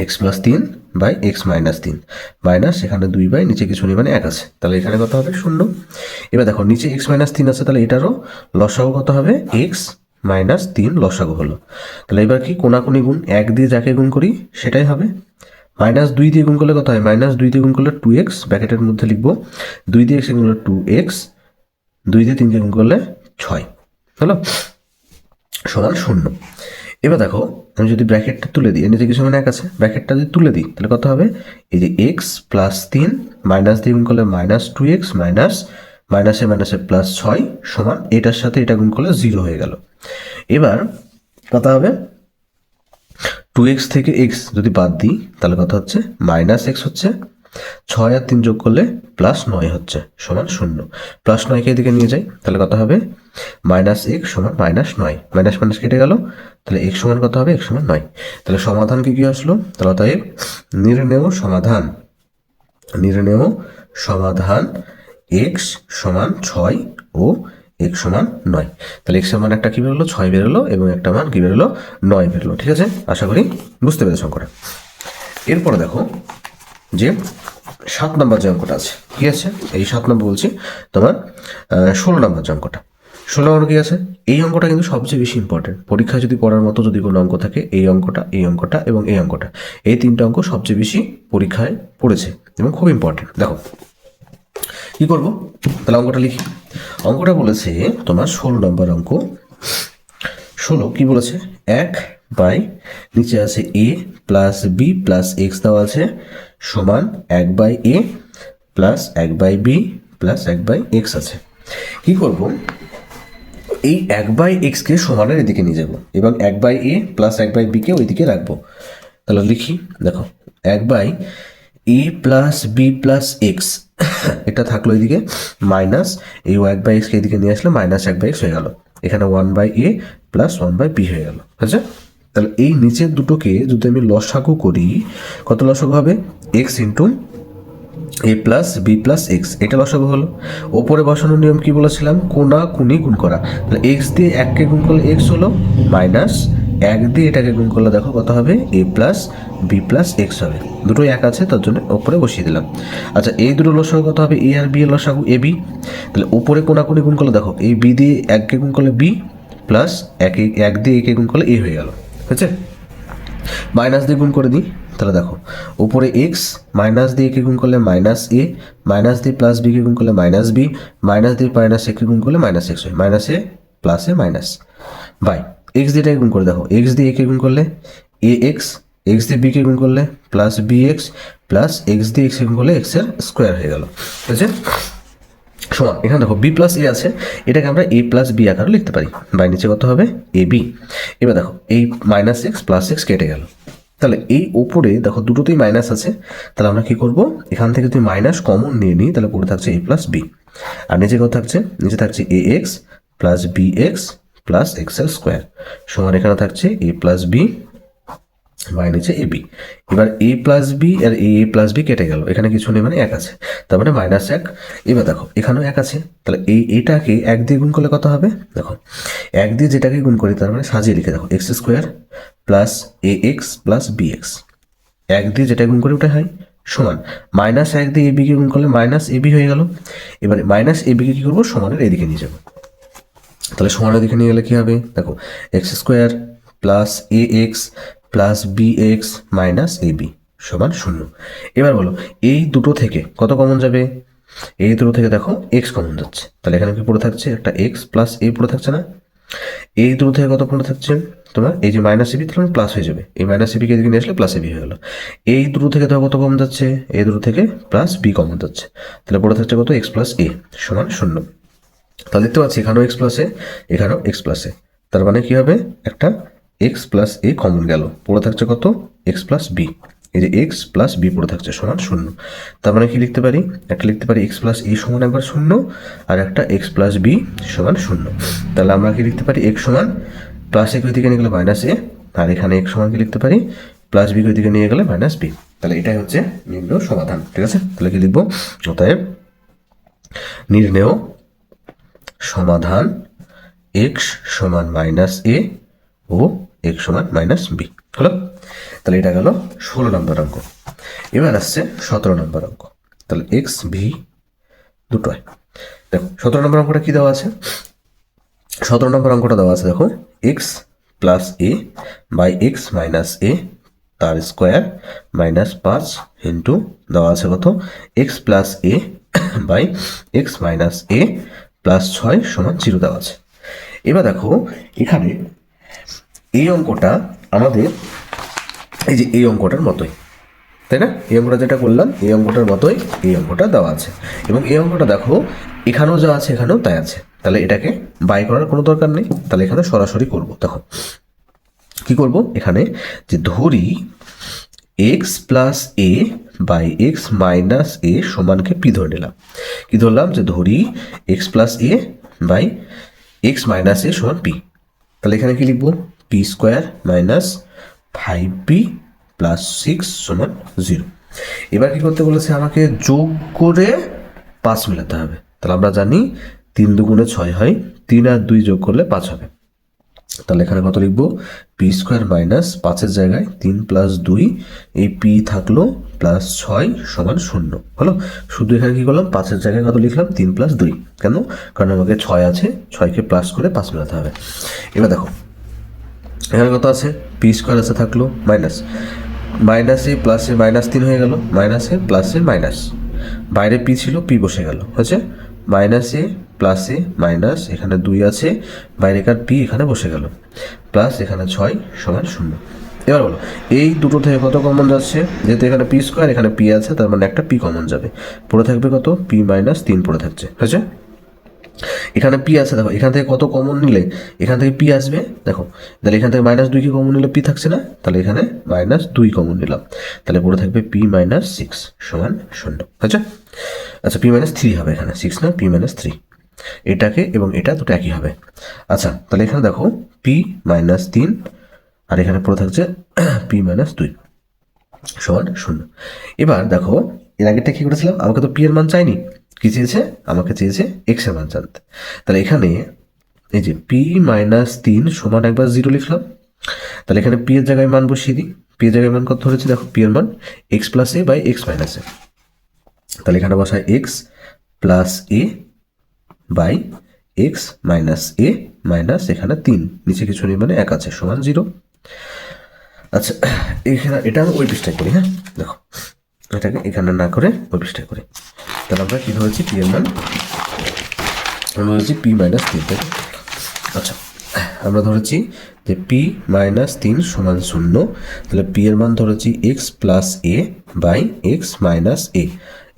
x+3 বাই x-3 মাইনাস এখানে 2 বাই নিচে কিছু নেই, মানে 1 আছে, তাহলে এখানে কত হবে? 0। এবার দেখো নিচে x-3 আছে, তাহলে এটারও লসাগু কত হবে? x-3 লসাগু হলো। তাহলে এবার কি কোনাকুনি গুণ, 1 দিয়ে যাকে গুণ করি সেটাই হবে, -2 দিয়ে গুণ করলে কত হয়? -2 দিয়ে গুণ করলে 2x, ব্র্যাকেটের মধ্যে লিখবো 2 দিয়ে x গুণ করলে 2x, 2 দিয়ে 3কে গুণ করলে 6 হলো, সমান 0। এবার দেখো আমি যদি ব্র্যাকেটটা তুলে দিই, এর নিচে কিছু মানে 1 আছে, ব্র্যাকেটটা যদি তুলে দিই তাহলে কত হবে? এই যে x+3 মাইনাস দিয়ে গুণ করলে -2x মাইনাস মাইনাসে মাইনাসে +6 সমান এটার সাথে এটা গুণ করলে 0 হয়ে গেল। এবার কত হবে? 2x থেকে x যদি বাদ দিই তাহলে কত হচ্ছে? -x হচ্ছে, 6 আর 3 যোগ করলে +9 হচ্ছে, সমান 0। +9কে এদিকে নিয়ে যাই, তাহলে কত হবে? -x সমান -9, মাইনাস মাইনাস কেটে গেল, তাহলে x সমান কত হবে? x সমান 9। তাহলে সমাধান কি আসলো? তাহলে অতএব নির্ণেয় সমাধান x সমান 6 ও x সমান 9। তাহলে x এর মান একটা কি বেরোলো? 6 বেরোলো, এবং একটা মান কি বেরোলো? 9 বেরোলো, ঠিক আছে। আশা করি বুঝতে পেরেছ অঙ্কটা। এরপরে দেখো যে 7 নম্বর যে অঙ্কটা আছে, কি আছে? এই 7 নম্বর বলছি তোমার 16 নম্বর যে অঙ্কটা, 16 নম্বর কি আছে? এই অঙ্কটা কিন্তু সবচেয়ে বেশি ইম্পর্টেন্ট, পরীক্ষায় যদি পড়ার মতো যদি কোনো অঙ্ক থাকে, এই অঙ্কটা এবং এই অঙ্কটা, এই 3টে অঙ্ক সবচেয়ে বেশি পরীক্ষায় পড়েছে এবং খুব ইম্পর্টেন্ট। দেখো কি করবো, তাহলে অঙ্কটা লিখি। অঙ্কটা বলেছে তোমার 16 নম্বর অঙ্ক। 16 কি বলেছে? 1 বাই নিচে আছে a plus b plus x দেওয়া আছে সমান 1/a plus 1/b plus 1/x আছে। কি করব? এই 1/x কে সমানের এদিকে নিয়ে যাব এবং 1/a প্লাস 1/b কে ওইদিকে রাখবো। তাহলে লিখি, দেখো 1/a plus b plus x এটা থাকলো এদিকে, মাইনাস এই 1/x কে এদিকে নিয়ে আসলে মাইনাস 1/x হয়ে গেল, এখানে 1/a প্লাস 1/b হয়ে গেল, বুঝছো? তাহলে এই নিচের দুটোকে যদি আমি লসাগু করি, কত লসাগু হবে? x ইন্টু এ প্লাস বি প্লাস এক্স, এটা লসাগু হলো। ওপরে বসানোর নিয়ম কি বলেছিলাম, কোনা কুনি গুণ করা। তাহলে এক্স দিয়ে এককে গুণ করলে এক্স হলো, মাইনাস এক দিয়ে এটাকে গুণ করলে দেখো কত হবে, এ প্লাস বি প্লাস এক্স হবে। দুটোই এক আছে, তার জন্য ওপরে বসিয়ে দিলাম। আচ্ছা, এই দুটো লসাগু কত হবে, এ আর বি এর লসাগু এ বি। তাহলে উপরে কোনাকুনি গুণ করলে দেখো, এই বি দিয়ে এককে গুণ করলে বি, প্লাস এক দিয়ে একে গুণ করলে এ হয়ে গেল, হয়েছে। মাইনাস দিয়ে গুণ করে দিই, তাহলে দেখো উপরে এক্স, মাইনাস দিয়ে একে গুণ করলে মাইনাস এ, মাইনাস দিয়ে প্লাস বিকে গুণ করলে মাইনাস বি, মাইনাস দিয়ে মাইনাস একে গুণ করলে মাইনাস এক্স হয়, minus A plus a minus, by x দিয়ে এটাকে গুণ করে দেখো, এক্স দিয়ে একে গুণ করলে এ এক্স, এক্স দিয়ে বিকে গুণ করলে plus B x, plus x দিয়ে এক্স গুণ করলে এক্স এর স্কোয়ার হয়ে গেল, বুঝছে। সমান, এখানে দেখো বি প্লাস এ আছে, এটাকে আমরা এ প্লাস বি আকারে লিখতে পারি, বাই নিচে কত হবে এ বি। এবার দেখো এই মাইনাস এক্স প্লাস এক্স কেটে গেল, তাহলে এই ওপরে দেখো দুটোতেই মাইনাস আছে, তাহলে আমরা কি করব, এখান থেকে যদি মাইনাস কমন নিয়ে নিই তাহলে পড়ে থাকছে এ প্লাস বি, আর নিচে কত থাকছে, নিচে থাকছে A X plus B x plus X এর স্কোয়ার, সমান এখানে থাকছে এ প্লাস বি বাই নিচে এ বি। এবার এ প্লাস বি আর এ প্লাস বি কেটে গেল, এখানে কিছু নেই মানে এক আছে, তার মানে মাইনাস এক। এবার দেখো এখানেও এক আছে, তাহলে এটাকে এক দিয়ে গুণ করলে কত হবে, দেখো এক দিয়ে যেটাকে গুণ করি তার মানে সাজিয়ে লিখে দেখো, X square plus A X plus B x, এক দিয়ে যেটা গুণ করি ওটা হয়, সমান মাইনাস এক দিয়ে এ বিকে গুণ করলে মাইনাস এ বি হয়ে গেল। এবার মাইনাস এ বিকে কী করবো, সমানের এদিকে নিয়ে যাবো, তাহলে সমানের দিকে নিয়ে গেলে কী হবে, দেখো X square plus A X plus B x minus A B সমান 0। এবার বলো এই দুটো থেকে কত কমন যাবে, এই দুটো থেকে দেখো এক্স কমন যাচ্ছে, তাহলে এখানে কি পড়ে থাকছে, একটা এক্স প্লাস এ পড়ে থাকছে না। এই দুটো থেকে কত পড়ে থাকছে তোমার, এই যে মাইনাস এবি তাহলে প্লাস হয়ে যাবে, এই মাইনাস এবিকে এদিকে নিয়ে আসলে প্লাস এবি হয়ে গেল। এই দুটো থেকে দেখো কত কমন যাচ্ছে, এই দুটো থেকে প্লাস বি কমন যাচ্ছে, তাহলে পড়ে থাকছে কত, এক্স প্লাস এ সমান 0। তাহলে দেখতে পাচ্ছি এখানেও এক্স প্লাস এ, এখানেও এক্স প্লাস এ, তার মানে কি হবে, একটা এক্স প্লাস এ কমন গেল, পড়ে থাকছে কত, এক্স প্লাস বি, এই যে এক্স প্লাস বি পড়ে থাকছে সমান 0। তার মানে কি লিখতে পারি, একটা লিখতে পারি এক্স প্লাস এ সমান একবার 0, আর একটা এক্স প্লাস বি সমান 0। তাহলে আমরা কি লিখতে পারি, এক্স সমান প্লাস এ দিকে নিয়ে গেলে মাইনাস এ, আর এখানে এক্স সমান কি লিখতে পারি, প্লাস বি দিকে নিয়ে গেলে মাইনাস বি। তাহলে এটাই হচ্ছে নির্ণয় সমাধান, ঠিক আছে। তাহলে কি লিখবো, অতএব নির্ণেয় সমাধান এক্স সমান মাইনাস এ ও এক্স সমান মাইনাস বি হলো। তাহলে এটা গেল 16 নম্বর অঙ্ক। এবার আসছে 17 নম্বর অঙ্ক। তাহলে এক্স ভি দুটোয়, দেখো 17 নম্বর অঙ্কটা কি দেওয়া আছে, 17 নম্বর অঙ্কটা দেওয়া আছে দেখো, X plus A by x minus A তার স্কোয়ার মাইনাস 5 ইন্টু দেওয়া আছে কত, X plus A by x minus A plus 6 সমান 0 দেওয়া আছে। এবার দেখো এখানে এই অঙ্কটা আমাদের এই যে এই অঙ্কটার মতোই, তাই না, এই অঙ্কটা যেটা করলাম এই অঙ্কটার মতোই এই অঙ্কটা দেওয়া আছে, এবং এই অঙ্কটা দেখো এখানেও যা আছে এখানেও তাই আছে, তাহলে এটাকে বাই করার কোনো দরকার নেই, তাহলে এখানে সরাসরি করব। দেখো কি করব, এখানে যে ধরি X plus A by x minus A সমানকে পি ধরে নিলাম, কি ধরলাম, যে ধরি X plus A by x minus A সমান পি, তাহলে এখানে কি লিখবো, P square minus 5p plus 6 সমান 0। এবার কি করতে বলেছে, আমাকে যোগ করে 5 মেলাতে হবে, তাহলে আমরা জানি 3 দুগুণে 6 হয়, 3 আর 2 যোগ করলে 5 হবে, তাহলে এখানে কত লিখবো, পি স্কোয়ার মাইনাস 5-এর জায়গায় 3 প্লাস 2, এই পি থাকলো প্লাস 6 সমান 0 হলো। শুধু এখানে কি করলাম, 5-এর জায়গায় কত লিখলাম, 3 প্লাস 2, কেন, কারণ আমাকে 6 আছে, 6কে প্লাস করে 5 মেলাতে হবে। এবার দেখো এখানে কত আছে, পি স্কোয়ার আছে থাকলো মাইনাস মাইনাসে প্লাসে মাইনাস 3 হয়ে গেল, মাইনাসে প্লাসে মাইনাস, বাইরে পি ছিল পি বসে গেল, হচ্ছে মাইনাসে প্লাসে মাইনাস, এখানে 2 আছে, বাইরেকার পি এখানে বসে গেল, প্লাস এখানে 6 সমান 0। এবার বলো এই দুটো থেকে কত কমন যাচ্ছে, যেহেতু এখানে পি স্কোয়ার এখানে পি আছে, তার মানে একটা পি কমন যাবে, পড়ে থাকবে কত, পি মাইনাস 3 পড়ে থাকছে, হয়েছে। এখানে পি আছে, দেখো এখান থেকে কত কমন নিলে এখান থেকে পি আসবে, দেখো তাহলে এখান থেকে -2 কমন নিলে পি থাকছে না, তাহলে এখানে -2 কমন নিলাম, তাহলে পড়ে থাকবে পি মাইনাস 6 সমান 0, আচ্ছা আচ্ছা পি মাইনাস 3 হবে, এখানে 6 না, পি মাইনাস 3, এটাকে এবং এটা দুটো একই হবে। আচ্ছা তাহলে এখানে দেখো পি মাইনাস 3 আর এখানে পড়ে থাকছে পি মাইনাস 2 সমান 0। এবার দেখো এর আগেরটা কি করেছিলাম, আমাকে তো পি এর মান চাইনি, কি চেয়েছে, আমাকে চেয়েছে এক্স এর মান জানতে। তাহলে এখানে এই যে পি মাইনাস 3 সমান একবার 0 লিখলাম। তাহলে এখানে পি এর জায়গায় মান বসিয়ে দিই। পি এর জায়গায় মান কত ধরেছি দেখো, পি এর মান X plus A by x minus A. তাহলে এখানে বসায় X plus A by x minus A minus এখানে 3, নিচে কিছু নেই মানে 1 আছে, সমান 0। আচ্ছা, এখানে এটা আমি ওই পৃষ্ঠায় করি। হ্যাঁ দেখো, এটাকে এখানে না করে ওই পৃষ্ঠায় করি। তাহলে আমরা কী ধরেছি, পি এর মান আমরা ধরেছি পি মাইনাস 3, তাই তো? আচ্ছা, আমরা ধরেছি যে পি মাইনাস 3 সমান 0। তাহলে পি এর মান ধরেছি X plus A by x minus A,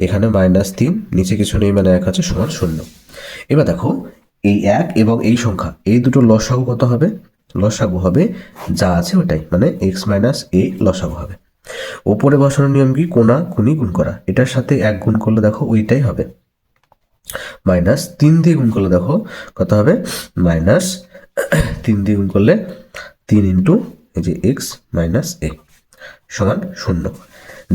এখানে মাইনাস 3, নিচে কিছু নেই মানে 1 আছে, সমান 0। এবার দেখো এই 1 এবং এই সংখ্যা, এই দুটো লসাগু কত হবে, লসাগু হবে যা আছে ওটাই, মানে এক্স মাইনাস এ লসাগু হবে। ওপরে বসানোর নিয়ম কি, কোনা খুনি গুণ করা, এটার সাথে 1 গুণ করলে দেখো ওইটাই হবে, মাইনাস 3 দিয়ে গুণ করলে দেখো কত হবে, মাইনাস 3 দিয়ে গুণ করলে 3 ইন্টু এই যে এক্স মাইনাস এ সমান 0।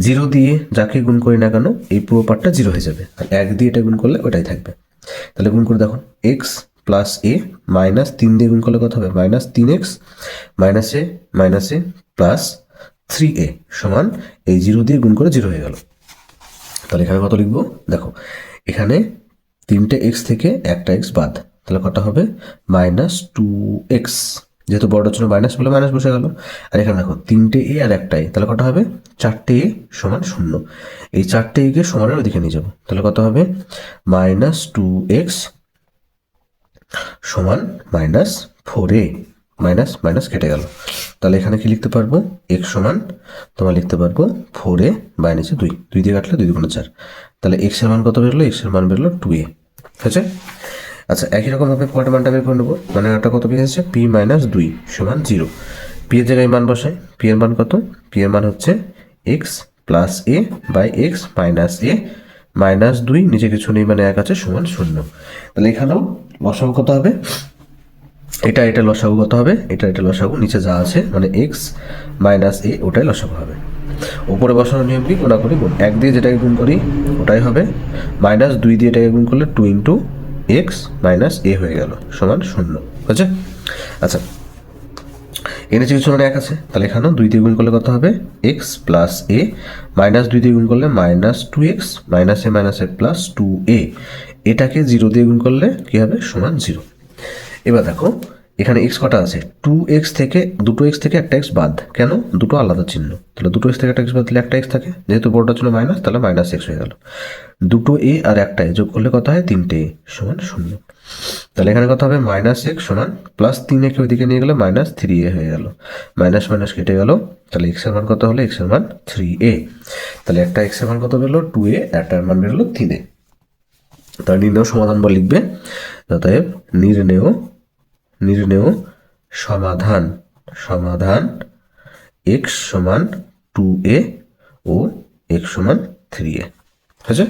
0 দিয়ে যাকে গুণ করি না কেন এই পুরো পার্টটা 0 হয়ে যাবে, আর 1 দিয়ে এটা গুণ করলে ওটাই থাকবে। তাহলে গুণ করে দেখো এক্স প্লাস এ মাইনাস 3 দিয়ে গুণ করলে কত হবে, মাইনাস 3x মাইনাস এ প্লাস 3a সমান এই 0 দিয়ে গুণ করে 0 হয়ে গেল। তাহলে এখানে কত লিখবো দেখো, এখানে 3টে এক্স থেকে একটা এক্স বাদ, তাহলে কত হবে, মাইনাস 2x, যেহেতু বড়টার জন্য মাইনাস বলে মাইনাস বসে গেল। আর এখানে দেখো 3টে এ আর একটা এ, তাহলে কত হবে, 4টে এ সমান 0। এই 4টে এ কে সমানের ওদিকে নিয়ে যাবো, তাহলে কত হবে, মাইনাস 2x সমান মাইনাস 4a, মাইনাস মাইনাস কেটে গেল। তাহলে এখানে কি লিখতে পারবো, x সমান তোমার লিখতে পারবো 4a বাই নিচে 2, 2 দিয়ে কাটলে 2 2 4। তাহলে x এর মান কত বেরোলো, x এর মান বেরোলো 2a, ঠিক আছে? আচ্ছা, একই রকমভাবে পরের মানটা বের করে নেবো, মানে ওটা কত পেয়েছে, p মাইনাস 2 সমান 0। পি এর জায়গায় মান বসাই, পি এর মান কত, পি এর মান হচ্ছে x plus A by x minus A minus 2, নিচে কিছু নেই মানে 1 আছে, সমান 0। তাহলে এখানেও লসাগু কত হবে, এটা লসাগু কত হবে, এটা লসাগু, নিচে যা আছে মানে এক্স মাইনাস এ ওটাই লসাগু হবে। উপরে বসানোর নিয়ম কি, কোনা করি গুণ, 1 দিয়ে যেটাকে গুণ করি ওটাই হবে, মাইনাস 2 দিয়ে এটাকে গুণ করলে 2 ইন্টু এক্স মাইনাস এ হয়ে গেল, সমান 0, বুঝছে? আচ্ছা, এর নিচে কিছু মানে 1 আছে, তাহলে এখানেও 2 দিয়ে গুণ করলে কত হবে, এক্স প্লাস এ মাইনাস 2 দিয়ে গুণ করলে মাইনাস 2x মাইনাস এ প্লাস 2a, এটাকে 0 দিয়ে গুণ করলে কী হবে, সমান 0। এবার দেখো এখানে এক্স কটা আছে, 2x থেকে দুটো এক্স থেকে একটা এক্স বাদ, কেন, দুটো আলাদা চিহ্ন, তাহলে দুটো এক্স থেকে একটা এক্স বাদ দিলে একটা এক্স থাকে, যেহেতু বড়টার জন্য মাইনাস, তাহলে মাইনাস এক্স হয়ে গেল। দুটো এ আর একটা এ যোগ করলে কত হয়, 3টে এ সমান 0। তাহলে এখানে কত হবে, মাইনাস এক্স সমান প্লাস 3a কে ওইদিকে নিয়ে গেলে মাইনাস 3a হয়ে গেল, মাইনাস মাইনাস কেটে গেল। তাহলে এক্স এর মান কত হলো, এক্স এর মান 3a। তাহলে একটা এক্স এর মান কত বেরোলো 2a, একটার মান বেরোলো 3a। তাহলে নির্ণেয় সমাধান বল লিখবে, অতএব নির্ণেয় সমাধান x সমান 2a ও x সমান 3a, ঠিক আছে?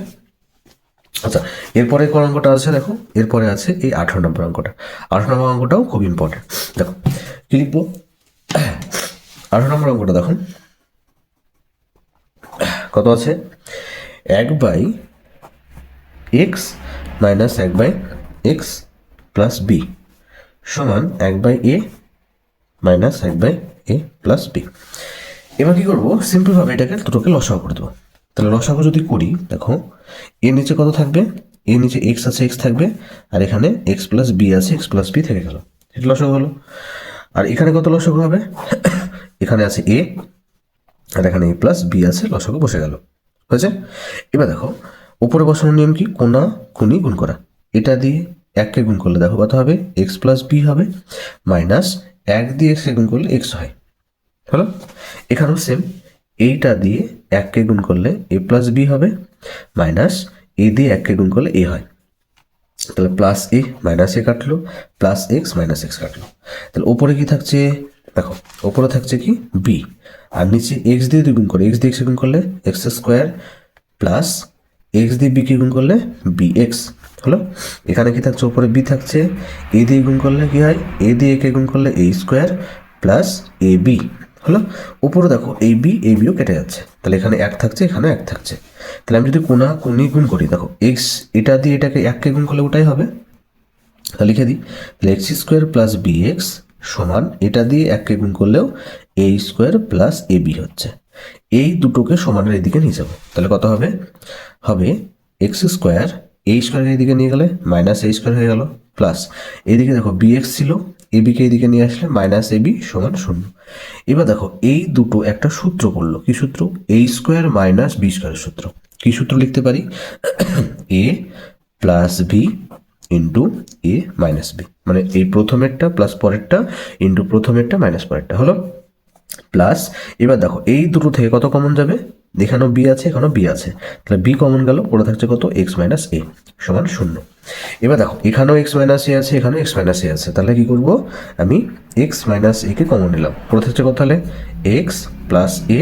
আচ্ছা, এরপরে কোন অঙ্কটা আছে দেখো, এরপরে আছে এই 18 নম্বর অঙ্কটা। 18 নম্বর অঙ্কটাও খুব ইম্পর্টেন্ট, দেখো কি লিখবো, 18 নম্বর অঙ্কটা দেখো কত আছে, 1/x minus 1/x plus b সমান 1/a minus 1/a plus b। এবার কি করবো, সিম্পলভাবে এটাকে দুটোকে লসাগু করে দেবো। তাহলে লসাগু যদি করি দেখো, এর নিচে কত থাকবে, এর নিচে এক্স আছে, এক্স থাকবে, আর এখানে এক্স প্লাস বি আছে, এক্স প্লাস বি থেকে গেল, এটা লসাগু হলো। আর এখানে কত লসাগু হবে, এখানে আছে এ আর এখানে এ প্লাস বি আছে, লসাগু বসে গেল, হয়েছে? এবার দেখো উপরে বসানোর নিয়ম কি, কোনা খুনি গুণ করা, এটা দিয়ে 1কে গুণ করলে দেখো কত হবে, এক্স প্লাস বি হবে, মাইনাস 1 দিয়ে এক্সকে গুণ করলে এক্স হয়, হলো? এখানেও সেম, এইটা দিয়ে 1কে গুণ করলে এ প্লাস বি হবে, মাইনাস এ দিয়ে 1কে গুণ করলে এ হয়। তাহলে প্লাস এ মাইনাস এ কাটলো, প্লাস এক্স মাইনাস এক্স কাটলো। তাহলে ওপরে কি থাকছে দেখো, ওপরে থাকছে কি বি, আর নিচে এক্স দিয়ে গুণ করে, এক্স দিয়ে এক্সে গুণ করলে এক্স স্কোয়ার প্লাস এক্স দিয়ে বি কে গুণ করলে বি এক্স হলো। এখানে কি থাকছে, ওপরে বি থাকছে, এ দিয়ে গুণ করলে কি হয়, এ দিয়ে একে গুণ করলে এ স্কোয়ার প্লাস এ বি হলো। উপরে দেখো এই বিও কেটে যাচ্ছে, তাহলে এখানে 1 থাকছে, এখানে 1 থাকছে। তাহলে আমি যদি কোনা কোনি গুণ করি, দেখো এক্স এটা দিয়ে এটাকে এককে গুণ করলে ওটাই হবে, তাহলে লিখে দিই। তাহলে x square plus B x সমান এটা দিয়ে এককে গুণ করলেও a square plus a b হচ্ছে। এই দুটোকে সমানের এদিকে নিয়ে যাবো, তাহলে কত হবে? হবে এক্স স্কোয়ার এ স্কোয়ার এইদিকে নিয়ে গেলে মাইনাস এ স্কোয়ার হয়ে গেল, প্লাস এইদিকে দেখো বি এক্স ছিল, এ বিকে এইদিকে নিয়ে আসলে মাইনাস এ বি সমান 0। এবার দেখো এই দুটো একটা সূত্র করলো, কি সূত্র? এ স্কোয়ার মাইনাস বি স্কোয়ারের সূত্র। কি সূত্র লিখতে পারি? এ প্লাস বি ইন্টু এ মাইনাস বি, মানে এই প্রথমেরটা প্লাস পরেরটা ইন্টু প্রথমেরটা মাইনাস পরেরটা হলো, প্লাস এবার দেখো এই দুটো থেকে কত কমন যাবে? এখানেও বি আছে, এখানেও বি আছে, তাহলে বি কমন গেল, পড়ে থাকছে কত? এক্স মাইনাস এ সমান 0। এবার দেখো এখানেও এক্স মাইনাস এ আছে, এখানেও এক্স মাইনাস এ আছে, তাহলে কি করব? আমি x minus a K common নিলাম, পড়ে থাকছে কত? তাহলে এক্স প্লাস এ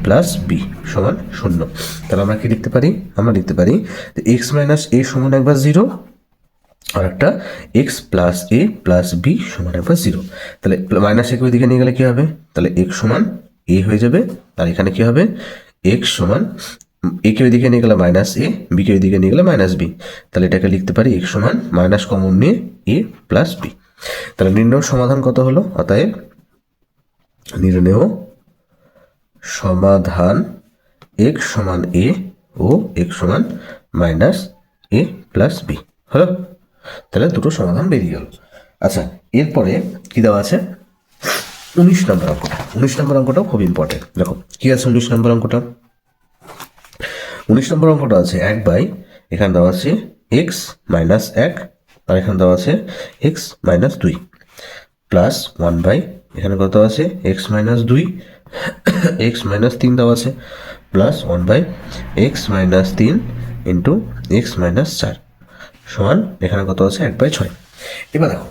প্লাস বি সমান 0। তাহলে আমরা কি লিখতে পারি? আমরা লিখতে পারি এক্স মাইনাস এ সমান একবার 0, আর একটা এক্স প্লাস এ প্লাস বি সমান একবার 0। তাহলে মাইনাস একে ওইদিকে নিয়ে গেলে কি হবে? তাহলে এক্স সমান এ হয়ে যাবে, আর এখানে কি হবে? এক্স সমান একে ওইদিকে নিয়ে গেলে মাইনাস এ, বিকে ওইদিকে নিয়ে গেলে মাইনাস বি, তাহলে এটাকে লিখতে পারি এক্স সমান মাইনাস কমন নিয়ে এ প্লাস বি। তাহলে নির্ণয় সমাধান কত হলো? অতএব নির্ণয় সমাধান এক্স সমান এ ও এক্স সমান মাইনাস এ প্লাস বি হলো। তাহলে দুটো সমাধান বেরিয়ে গেল। আচ্ছা, এরপরে কি দেওয়া আছে? 19 নম্বর অঙ্কটা। 19 নম্বর অঙ্কটাও খুব ইম্পর্টেন্ট। দেখো কি আছে 19 নম্বর অঙ্কটা? 19 নম্বর অঙ্কটা আছে 1/, এখানে দেওয়া আছে এক্স মাইনাস 1, আর এখানে দেওয়া আছে এক্স মাইনাস 2, প্লাস 1/, এখানে কত আছে? এক্স মাইনাস 2, এক্স মাইনাস 3 দেওয়া আছে, plus 1/, x minus 3 into x minus 4 সমান এখানে কত আছে? 1/6। এবার দেখো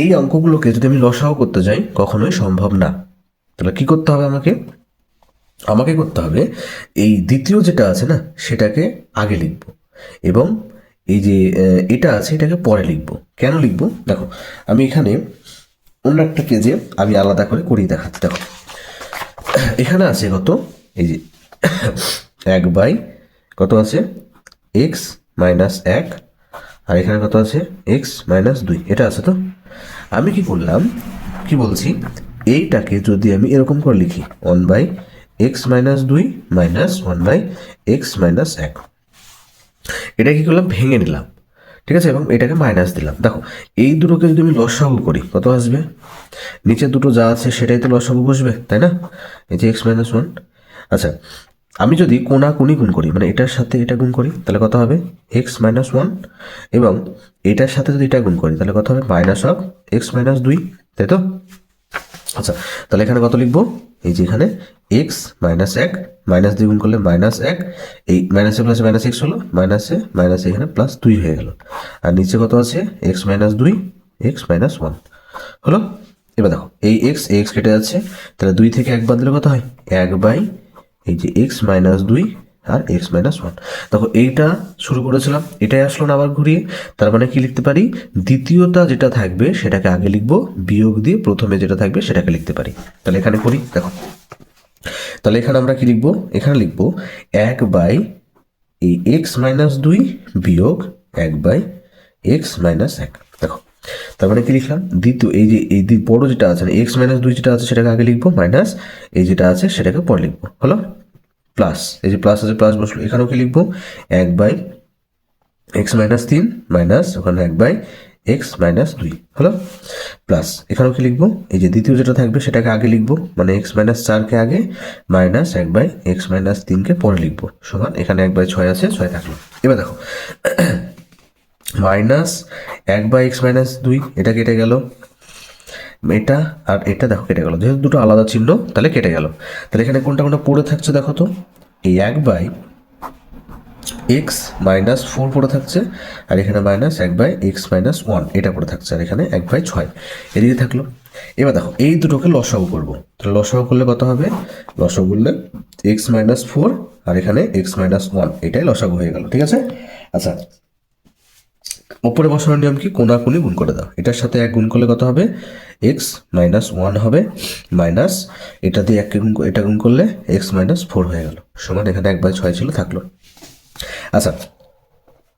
এই অঙ্কগুলোকে যদি আমি লসাও করতে যাই কখনোই সম্ভব না। তাহলে কি করতে হবে? আমাকে করতে হবে এই দ্বিতীয় যেটা আছে না সেটাকে আগে লিখব, এবং এই যে এটা আছে এটাকে পরে লিখব। কেন লিখব? দেখো আমি এখানে অন্য একটা পেজে আমি আলাদা করে করিয়ে দেখাচ্ছি। দেখো এখানে আছে কত? এই যে 1/, কত আছে? এক্স মাইনাস 1, আর এখানে কত আছে? এক্স মাইনাস 2, এটা আছে। তো আমি কি করলাম, কি বলছি, এইটাকে যদি আমি এরকম করে লিখি 1/, x minus 2 minus 1/, x minus 1, এটা কি করলাম? ভেঙে নিলাম, ঠিক আছে, এবং এটাকে মাইনাস দিলাম। দেখো এই দুটোকে যদি আমি লসাগু করি কত আসবে? নিচের দুটো যা আছে সেটাই তো লসাগু বসবে, তাই না? এই যে এক্স মাইনাস 1। আচ্ছা, আমি যদি কোনাকুনি গুণ করি, মানে এটার সাথে এটা গুণ করি, তাহলে কত হবে? এক্স মাইনাস 1, এবং এটার সাথে যদি এটা গুণ করি তাহলে কত হবে? মাইনাস অফ এক্স মাইনাস 2, তাই তো? আচ্ছা, তাহলে এখানে কত লিখবো? এই যে এখানে এক্স মাইনাস 1 মাইনাস 2 গুণ করলে মাইনাস 1, এই মাইনাসে প্লাসে মাইনাস এক্স হলো, মাইনাসে মাইনাসে এখানে প্লাস 2 হয়ে গেল, আর নিচে কত আছে? এক্স মাইনাস 2, এক্স মাইনাস 1 হলো। এবার দেখো এই এক্স কেটে যাচ্ছে, তাহলে 2 থেকে 1 বাদ দিলে কত হয়? 1/, এই যে এক্স মাইনাস 2 আর এক্স মাইনাস 1। দেখো এইটা শুরু করেছিলাম, এটাই আসলো না আবার ঘুরিয়ে, তার মানে কি লিখতে পারি? দ্বিতীয়টা যেটা থাকবে সেটাকে আগে লিখবো, বিয়োগ দিয়ে প্রথমে যেটা থাকবে সেটাকে লিখতে পারি। তাহলে এখানে করি, দেখো তাহলে এখানে আমরা কি লিখবো? এখানে লিখবো 1/, এই এক্স মাইনাস 2 বিয়োগ 1/, এক্স মাইনাস 1। দেখো তার মানে কি লিখলাম? দ্বিতীয় এই যে এই বড় যেটা আছে এক্স মাইনাস 2 যেটা আছে সেটাকে আগে লিখবো, মাইনাস এই যেটা আছে সেটাকে পরে লিখবো, হলো। প্লাস এই যে প্লাস আছে, প্লাস বসলো, এখানেও কি লিখবো? 1/, এক্স মাইনাস 3 মাইনাস ওখানে 1/, এক্স মাইনাস 2 হলো, প্লাস এখানেও কি লিখবো? এই যে দ্বিতীয় যেটা থাকবে সেটাকে আগে লিখবো, মানে এক্স মাইনাস 4কে আগে, মাইনাস 1/, এক্স মাইনাস 3কে পরে লিখবো, সমান এখানে 1/6 আছে, 6 থাকলো। এবার দেখো মাইনাস 1/, এক্স মাইনাস 2 এটা কেটে গেল, এটা আর এটা দেখো কেটে গেল, যেহেতু দুটো আলাদা চিহ্ন তাহলে কেটে গেল। তাহলে এখানে কোনটা কোনটা পড়ে থাকছে দেখো তো? এই 1/, এক্স মাইনাস 4 পড়ে থাকছে, আর এখানে মাইনাস 1/, এক্স মাইনাস 1 এটা পড়ে থাকছে, আর এখানে 1/6 এদিকে থাকলো। এবার দেখো এই দুটোকে লসাগু করবো, তাহলে লসাগু করলে কত হবে? লসাগু করলে এক্স মাইনাস 4 আর এখানে এক্স মাইনাস 1 এটাই লসাগু হয়ে গেল, ঠিক আছে। আচ্ছা, ওপরে বসানোর নিয়ম কি? কোনাকুনি গুণ করে দাও, এটার সাথে 1 গুণ করলে কত হবে? এক্স মাইনাস 1 হবে, মাইনাস এটা দিয়ে 1কে গুণ, এটা গুণ করলে এক্স মাইনাস 4 হয়ে গেল, সমান এখানে 1/6 ছিল, থাকলো। আচ্ছা,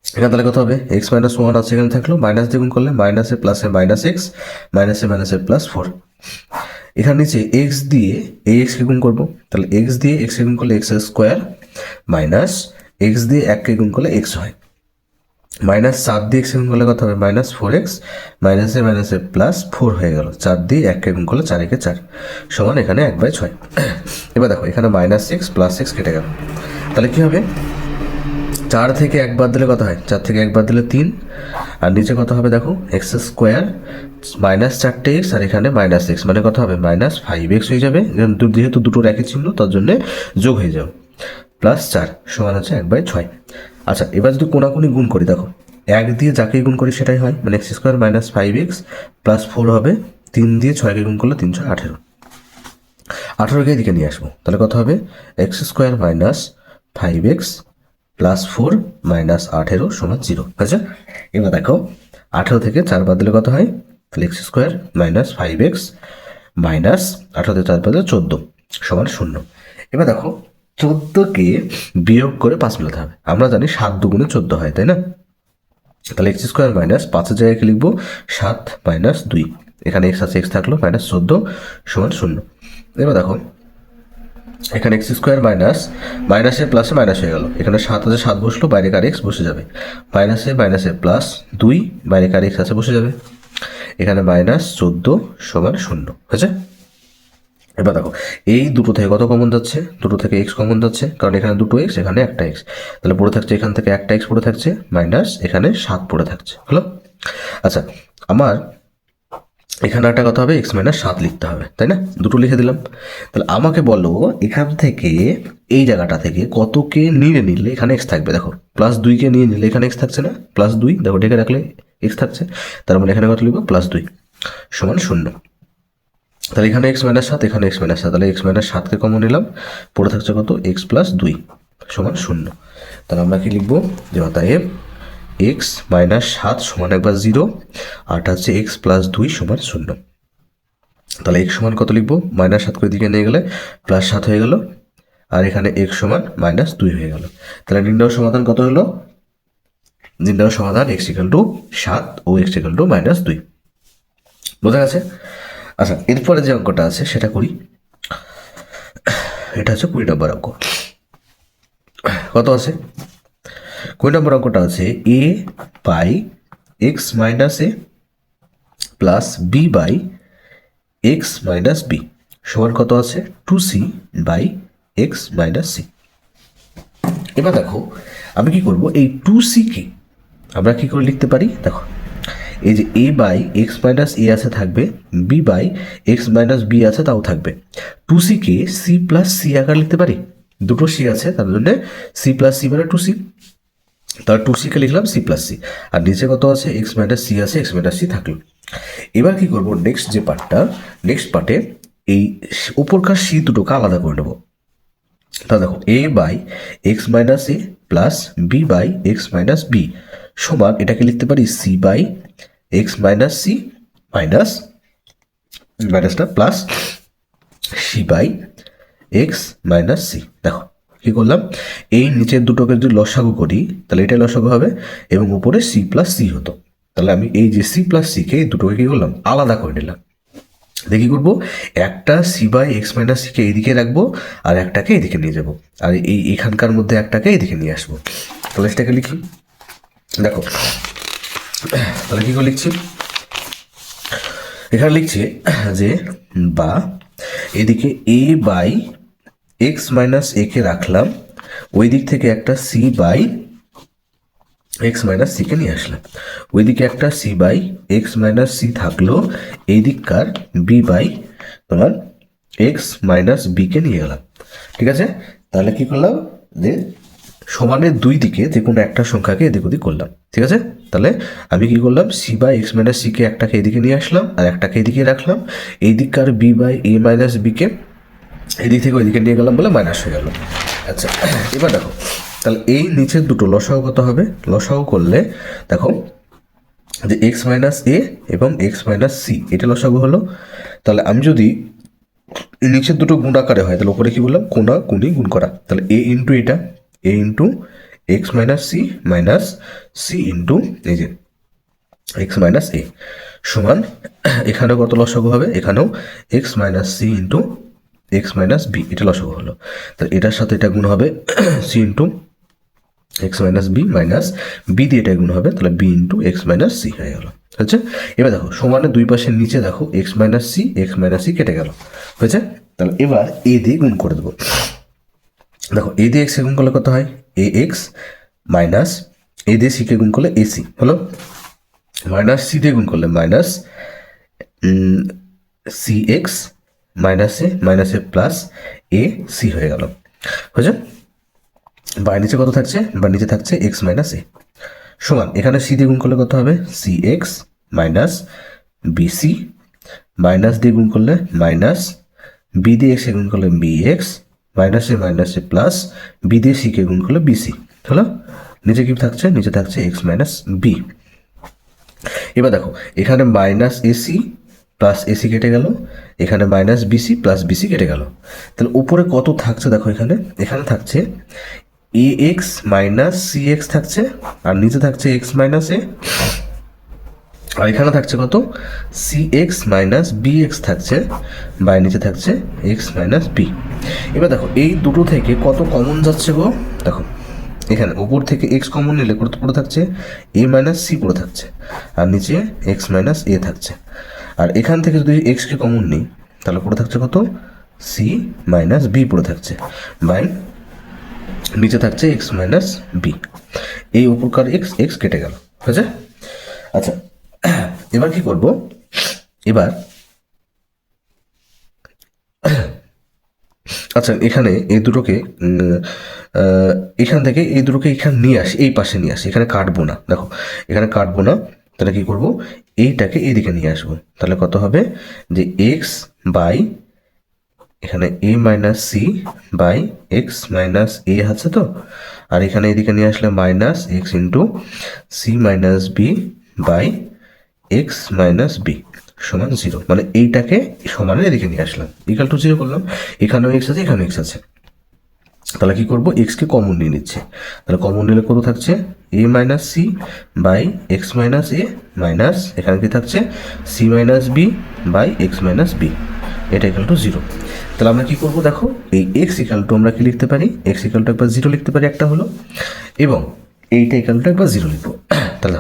এখানে তাহলে কত হবে? এক্স মাইনাস ওয়ান আছে এখানে থাকলো, মাইনাস দিয়ে গুণ করলে মাইনাসে প্লাসে মাইনাস এক্স, মাইনাসে প্লাস ফোর। এখানে নিচে এক্স দিয়ে এই এক্সকে গুণ করবো, তাহলে এক্স দিয়ে এক্সকে গুণ করলে এক্স স্কোয়ার, মাইনাস এক্স দিয়ে এককে গুণ করলে এক্স হয়, মাইনাস 4 দিয়ে এক্স গুণ করলে কত হবে? মাইনাস ফোর এক্স, মাইনাসে প্লাস ফোর হয়ে গেল। 4 দিয়ে এককে গুণ করলে 4 একে 4 সমান এখানে 1/6। এবার দেখো এখানে মাইনাস এক্স প্লাস এক্স কেটে গেল, তাহলে কি হবে? 4 থেকে 1 বাদ দিলে কত হয়? 4 থেকে 1 বাদ দিলে 3, আর নিচে কত হবে দেখো? এক্স স্কোয়ার মাইনাস 4টে এক্স, আর এখানে মাইনাস এক্স, মানে কত হবে? মাইনাস 5x হয়ে যাবে, যেহেতু দুটোর একই চিহ্ন তার জন্য যোগ হয়ে যাবে, প্লাস 4 সমান হচ্ছে 1/6। আচ্ছা, এবার যদি কোনাকুনি গুণ করি, দেখো 1 দিয়ে যাকেই গুণ করি সেটাই হয়, মানে x square minus 5x plus 4 হবে, 3 দিয়ে 6কে গুণ করলে 3 6 18, 18কে এদিকে নিয়ে আসবো, তাহলে কত হবে? X square minus 5x plus 4 minus 18 সমান 0। আচ্ছা, এবার দেখো 18 থেকে 4 বাদ দিলে কত হয়? তাহলে x square minus 5x minus 18 থেকে 4 বাদ দিলে 14 সমান 0। এবার দেখো 14কে বিয়োগ করে 5 মেলাতে হবে, আমরা জানি 7 দুগুণে 14 হয়, তাই না? তাহলে এক্স স্কোয়ার মাইনাস 5-এর জায়গায় কি লিখবো? 7 মাইনাস 2, এখানে এক্স আছে, এক্স থাকলো, মাইনাস 14 সমান 0। এবার দেখো এখানে এক্স স্কোয়ার মাইনাসে প্লাসে মাইনাস হয়ে গেল, এখানে 7 আছে, 7 বসলো, বাইরে কার এক্স বসে যাবে, মাইনাসে প্লাস 2, বাইরে কার এক্স আছে বসে যাবে, এখানে মাইনাস 14 সমান 0 হয়েছে। এবার দেখো এই দুটো থেকে কত কমন যাচ্ছে? দুটো থেকে এক্স কমন যাচ্ছে, কারণ এখানে দুটো এক্স, এখানে একটা এক্স, তাহলে পড়ে থাকছে এখান থেকে একটা এক্স পড়ে থাকছে, মাইনাস এখানে 7 পড়ে থাকছে, হলো। আচ্ছা, আমার এখানে একটা কথা হবে, এক্স মাইনাস 7 লিখতে হবে, তাই না? দুটো লিখে দিলাম। তাহলে আমাকে বলো এখান থেকে এই জায়গাটা থেকে কতকে নিয়ে নিলে এখানে এক্স থাকবে? দেখো প্লাস 2কে নিয়ে নিলে এখানে এক্স থাকছে না? প্লাস 2, দেখো ঢেকে রাখলে এক্স থাকছে, তার মানে এখানে কত লিখবো? প্লাস 2 সমান 0। তাহলে এখানে এক্স মাইনাস 7, এখানে এক্স মাইনাস 7, তাহলে এক্স মাইনাস 7কে কমন নিলাম, পড়ে থাকছে কত? এক্স প্লাস 2 সমান 0। তাহলে আমরা কি লিখবো? যে অতএব এক্স মাইনাস 7 সমান একবার 0, আর হচ্ছে এক্স প্লাস 2 সমান 0। তাহলে এক্স সমান কত লিখবো? মাইনাস 7 করে দিকে নিয়ে গেলে প্লাস 7 হয়ে গেল, আর এখানে এক্স সমান মাইনাস 2 হয়ে গেল। তাহলে নির্ণয় সমাধান কত হলো? নির্ণয় সমাধান এক্স ইকাল টু 7 ও এক্স ইকাল টু মাইনাস 2। বোঝা গেছে? আচ্ছা, এরপরে যে অঙ্কটা আছে সেটা করি। এটা হচ্ছে 20 নম্বর অঙ্ক। কত আছে? 20 নম্বর অঙ্কটা আছে A by x minus A plus B by x minus B সমান কত আছে? 2c by x minus C. এবার দেখো আমি কি করব, এই 2c কে আমরা কি করে লিখতে পারি? দেখো এই যে এ বাই এক্স মাইনাস এ আছে থাকবে, b by x minus b আছে তাও থাকবে, 2c K C plus C আকার লিখতে পারি। দুটো সি আছে তার জন্য সি প্লাস সি মানে 2c, তার 2c কে লিখলাম সি প্লাস সি, আর নিচে কত আছে? এক্স মাইনাস সি আছে, এক্স মাইনাস সি থাকলো। এবার কি করবো? নেক্সট পার্টে এই উপরকার সি দুটোকে আলাদা করে নেবো। তা দেখো A by x minus A plus B by x minus B সমান এটাকে লিখতে পারি C by x minus C মাইনাসটা plus C by x minus C. দেখো কি করলাম, এই নিচের দুটোকে যদি লসাগু করি তাহলে এটা লসাগু হবে, এবং উপরে সি প্লাস সি হতো। তাহলে আমি এই যে সি প্লাস সিকে এই দুটোকে কি করলাম? আলাদা করে নিলাম। দেখি করবো, একটা সি বাই এক্স মাইনাস সিকে এইদিকে রাখবো, আর একটাকে এদিকে নিয়ে যাবো, আর এখানকার মধ্যে একটাকে এদিকে নিয়ে আসবো। তাহলে সেটাকে লিখি। দেখো তাহলে কি করে লিখছি? এখানে লিখছে যে বা এদিকে a by x minus a কে রাখলাম, ওই দিক থেকে একটা সি বাই এক্স মাইনাস সিকে নিয়ে আসলাম, ওইদিকে একটা c by x minus c থাকলো, এই দিককার বি বাই তোমার এক্স মাইনাস বিকে নিয়ে গেলাম। ঠিক আছে, তাহলে কি করলাম? যে সমানের দুই দিকে যে কোনো একটা সংখ্যাকে এদিক ওদিক করলাম। ঠিক আছে, তাহলে আমি কি করলাম? সি বাই এক্স মাইনাস সিকে একটাকে এদিকে নিয়ে আসলাম, আর একটাকে এদিকে রাখলাম, এই দিককার বি বাই এ মাইনাস বিকে এদিক থেকে ওইদিকে নিয়ে গেলাম বলে মাইনাস হয়ে গেল। আচ্ছা, এবার দেখো তাহলে এই নিচের দুটো লসাগু কত হবে? লসাগু করলে দেখো যে এক্স মাইনাস এ এবং এক্স মাইনাস সি এটা লসাগু হলো। তাহলে আমি যদি নিচের দুটো গুণ আকারে হয় তাহলে উপরে কি বললাম? কোনা কোনি গুণ করা, তাহলে এ ইন্টু এটা, A into x minus C into এই যে এক্স মাইনাস এ সমান এখানেও কত লসাগু হবে, এখানেও x minus C into x minus B, এটা লসাগু হলো। তাহলে এটার সাথে এটা গুণ হবে c into x minus b minus b দিয়ে এটা গুণ হবে, তাহলে b into x minus c হয়ে গেল। হচ্ছে এবার দেখো সমানে দুই পাশের নিচে দেখো এক্স মাইনাস সি কেটে গেল, হয়েছে। তাহলে এবার এ দিয়ে গুণ করে দেবো। দেখো এ দিয়ে এক্স গুণ করলে কত হয়, এ এক্স মাইনাস এ দিয়ে সিকে গুণ করলে এসি হলো, মাইনাস সি দিয়ে গুণ করলে minus C x minus A plus a c হয়ে গেল, হয়েছে। বা নিচে কত থাকছে, বা নিচে থাকছে এক্স মাইনাস এ সমান এখানে সি দিয়ে গুণ করলে কত হবে, c x minus b c minus দিয়ে গুণ করলে মাইনাস বি দিয়ে এক্সে গুণ করলে বি এক্স মাইনাস এ প্লাস বি দিয়ে সিকে গুণ করলে বিসি হলো। নিচে কি থাকছে, নিচে থাকছে এক্স মাইনাস বি। এবার দেখো এখানে মাইনাস এসি প্লাস এসি কেটে গেল, এখানে মাইনাস বিসি প্লাস বিসি কেটে গেল। তাহলে উপরে কত থাকছে দেখো, এখানে থাকছে A X minus C x থাকছে, আর নিচে থাকছে এক্স মাইনাস এ, আর এখানে থাকছে কত c x minus b x থাকছে, বা নিচে থাকছে এক্স মাইনাস বি। এবার দেখো এই দুটো থেকে কত কমন যাচ্ছে গো, দেখো এখানে উপর থেকে এক্স কমন নিলে কত পড়ে থাকছে, এ মাইনাস সি পড়ে থাকছে, আর নিচে এক্স মাইনাস এ থাকছে। আর এখান থেকে যদি এক্সকে কমন নিই তাহলে পড়ে থাকছে কত, সি মাইনাস বি পড়ে থাকছে, বাই নিচে থাকছে এক্স মাইনাস বি। এই উপরকার এক্স কেটে গেল, হয়েছে। আচ্ছা এবার কি করব, এবার আচ্ছা এখানে এই দুটোকে এখান থেকে এই দুটোকে এখানে নিয়ে আসি, এই পাশে নিয়ে আসি, এখানে কাটবো না, দেখো এখানে কাটবো না। তাহলে কি করব, এইটাকে এইদিকে নিয়ে আসবো, তাহলে কত হবে যে এক্স বাই এখানে A minus C by x minus এ আছে তো, আর এখানে এদিকে নিয়ে আসলে minus X into C minus B by x minus B সমান 0, মানে এইটাকে সমানের এদিকে নিয়ে আসলাম, ইকাল টু 0 করলাম। এখানেও এক্স আছে, এখানেও এক্স আছে, তাহলে কি করবো, এক্সকে কমন নিয়ে নিচ্ছে। তাহলে কমন নিলে কত থাকছে, A minus C by x minus A minus এখানে কি থাকছে C minus B by x minus B, এটা ইকাল টু 0। তাহলে আমরা কি করবো, দেখো এই এক্স ইকাল টু আমরা কি লিখতে পারি, এক্স ইকাল টু একবার 0 লিখতে পারি, একটা হলো, এবং এইটা ইকাল টু একবার 0 লিখবো। তাহলে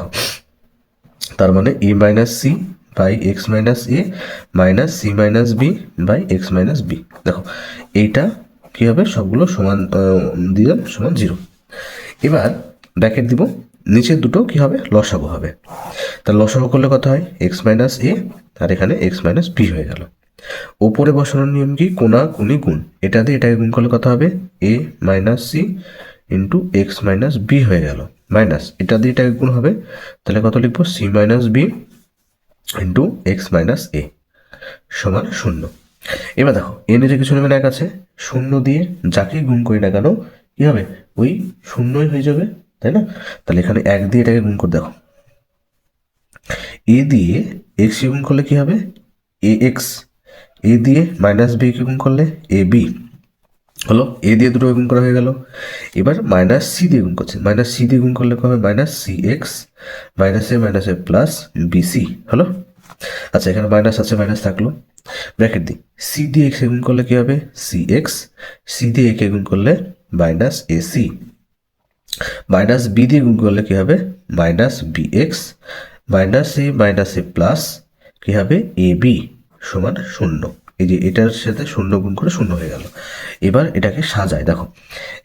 তার মানে A minus C by x minus A minus C minus B by x minus B. দেখো এইটা কী হবে, সবগুলো সমান দিলাম, সমান 0। এবার ব্র্যাকেট দিব, নিচের দুটো কী হবে, লসাগু হবে। তাহলে লসাগু করলে কত হয়, এক্স মাইনাস এ, আর এখানে এক্স মাইনাস বি হয়ে গেল। ওপরে বসানোর নিয়ম কি, কোনি গুণ, এটা দিয়ে এটাকে গুণ করলে কত হবে, A minus C into x minus B হয়ে গেল, মাইনাস এটা দিয়ে এটাকে গুণ হবে, তাহলে কত লিখবো, C minus B into x minus A সমান 0। এবার দেখো এ নিচে কিছু নেবে না, এক আছে, 0 দিয়ে যাকে গুণ করি না কেন কী হবে, ওই 0ই হয়ে যাবে, তাই না। তাহলে এখানে 1 দিয়ে এটাকে গুণ করে দেখো, এ দিয়ে এক্স গুণ করলে কী হবে, এ এক্স, এ দিয়ে মাইনাস বি কে গুণ করলে এ বি হলো, এ দিয়ে দুটো গুণ করা হয়ে গেল। এবার মাইনাস সি দিয়ে গুণ করছে, মাইনাস সি দিয়ে গুণ করলে কী হবে, মাইনাস সি এক্স মাইনাস এ প্লাস বিসি হলো। আচ্ছা এখানে মাইনাস আছে, মাইনাস থাকলো, ব্র্যাকেট দিই, সি দিয়ে এক্স গুণ করলে কী হবে, সি এক্স, সি দিয়ে একে গুণ করলে minus a c, minus b দিয়ে গুণ করলে কী হবে, মাইনাস বি এক্স মাইনাস এ প্লাস কী হবে, এ বি সমান 0। এই যে এটার সাথে 0 গুণ করে 0 হয়ে গেল। এবার এটাকে সাজায়, দেখো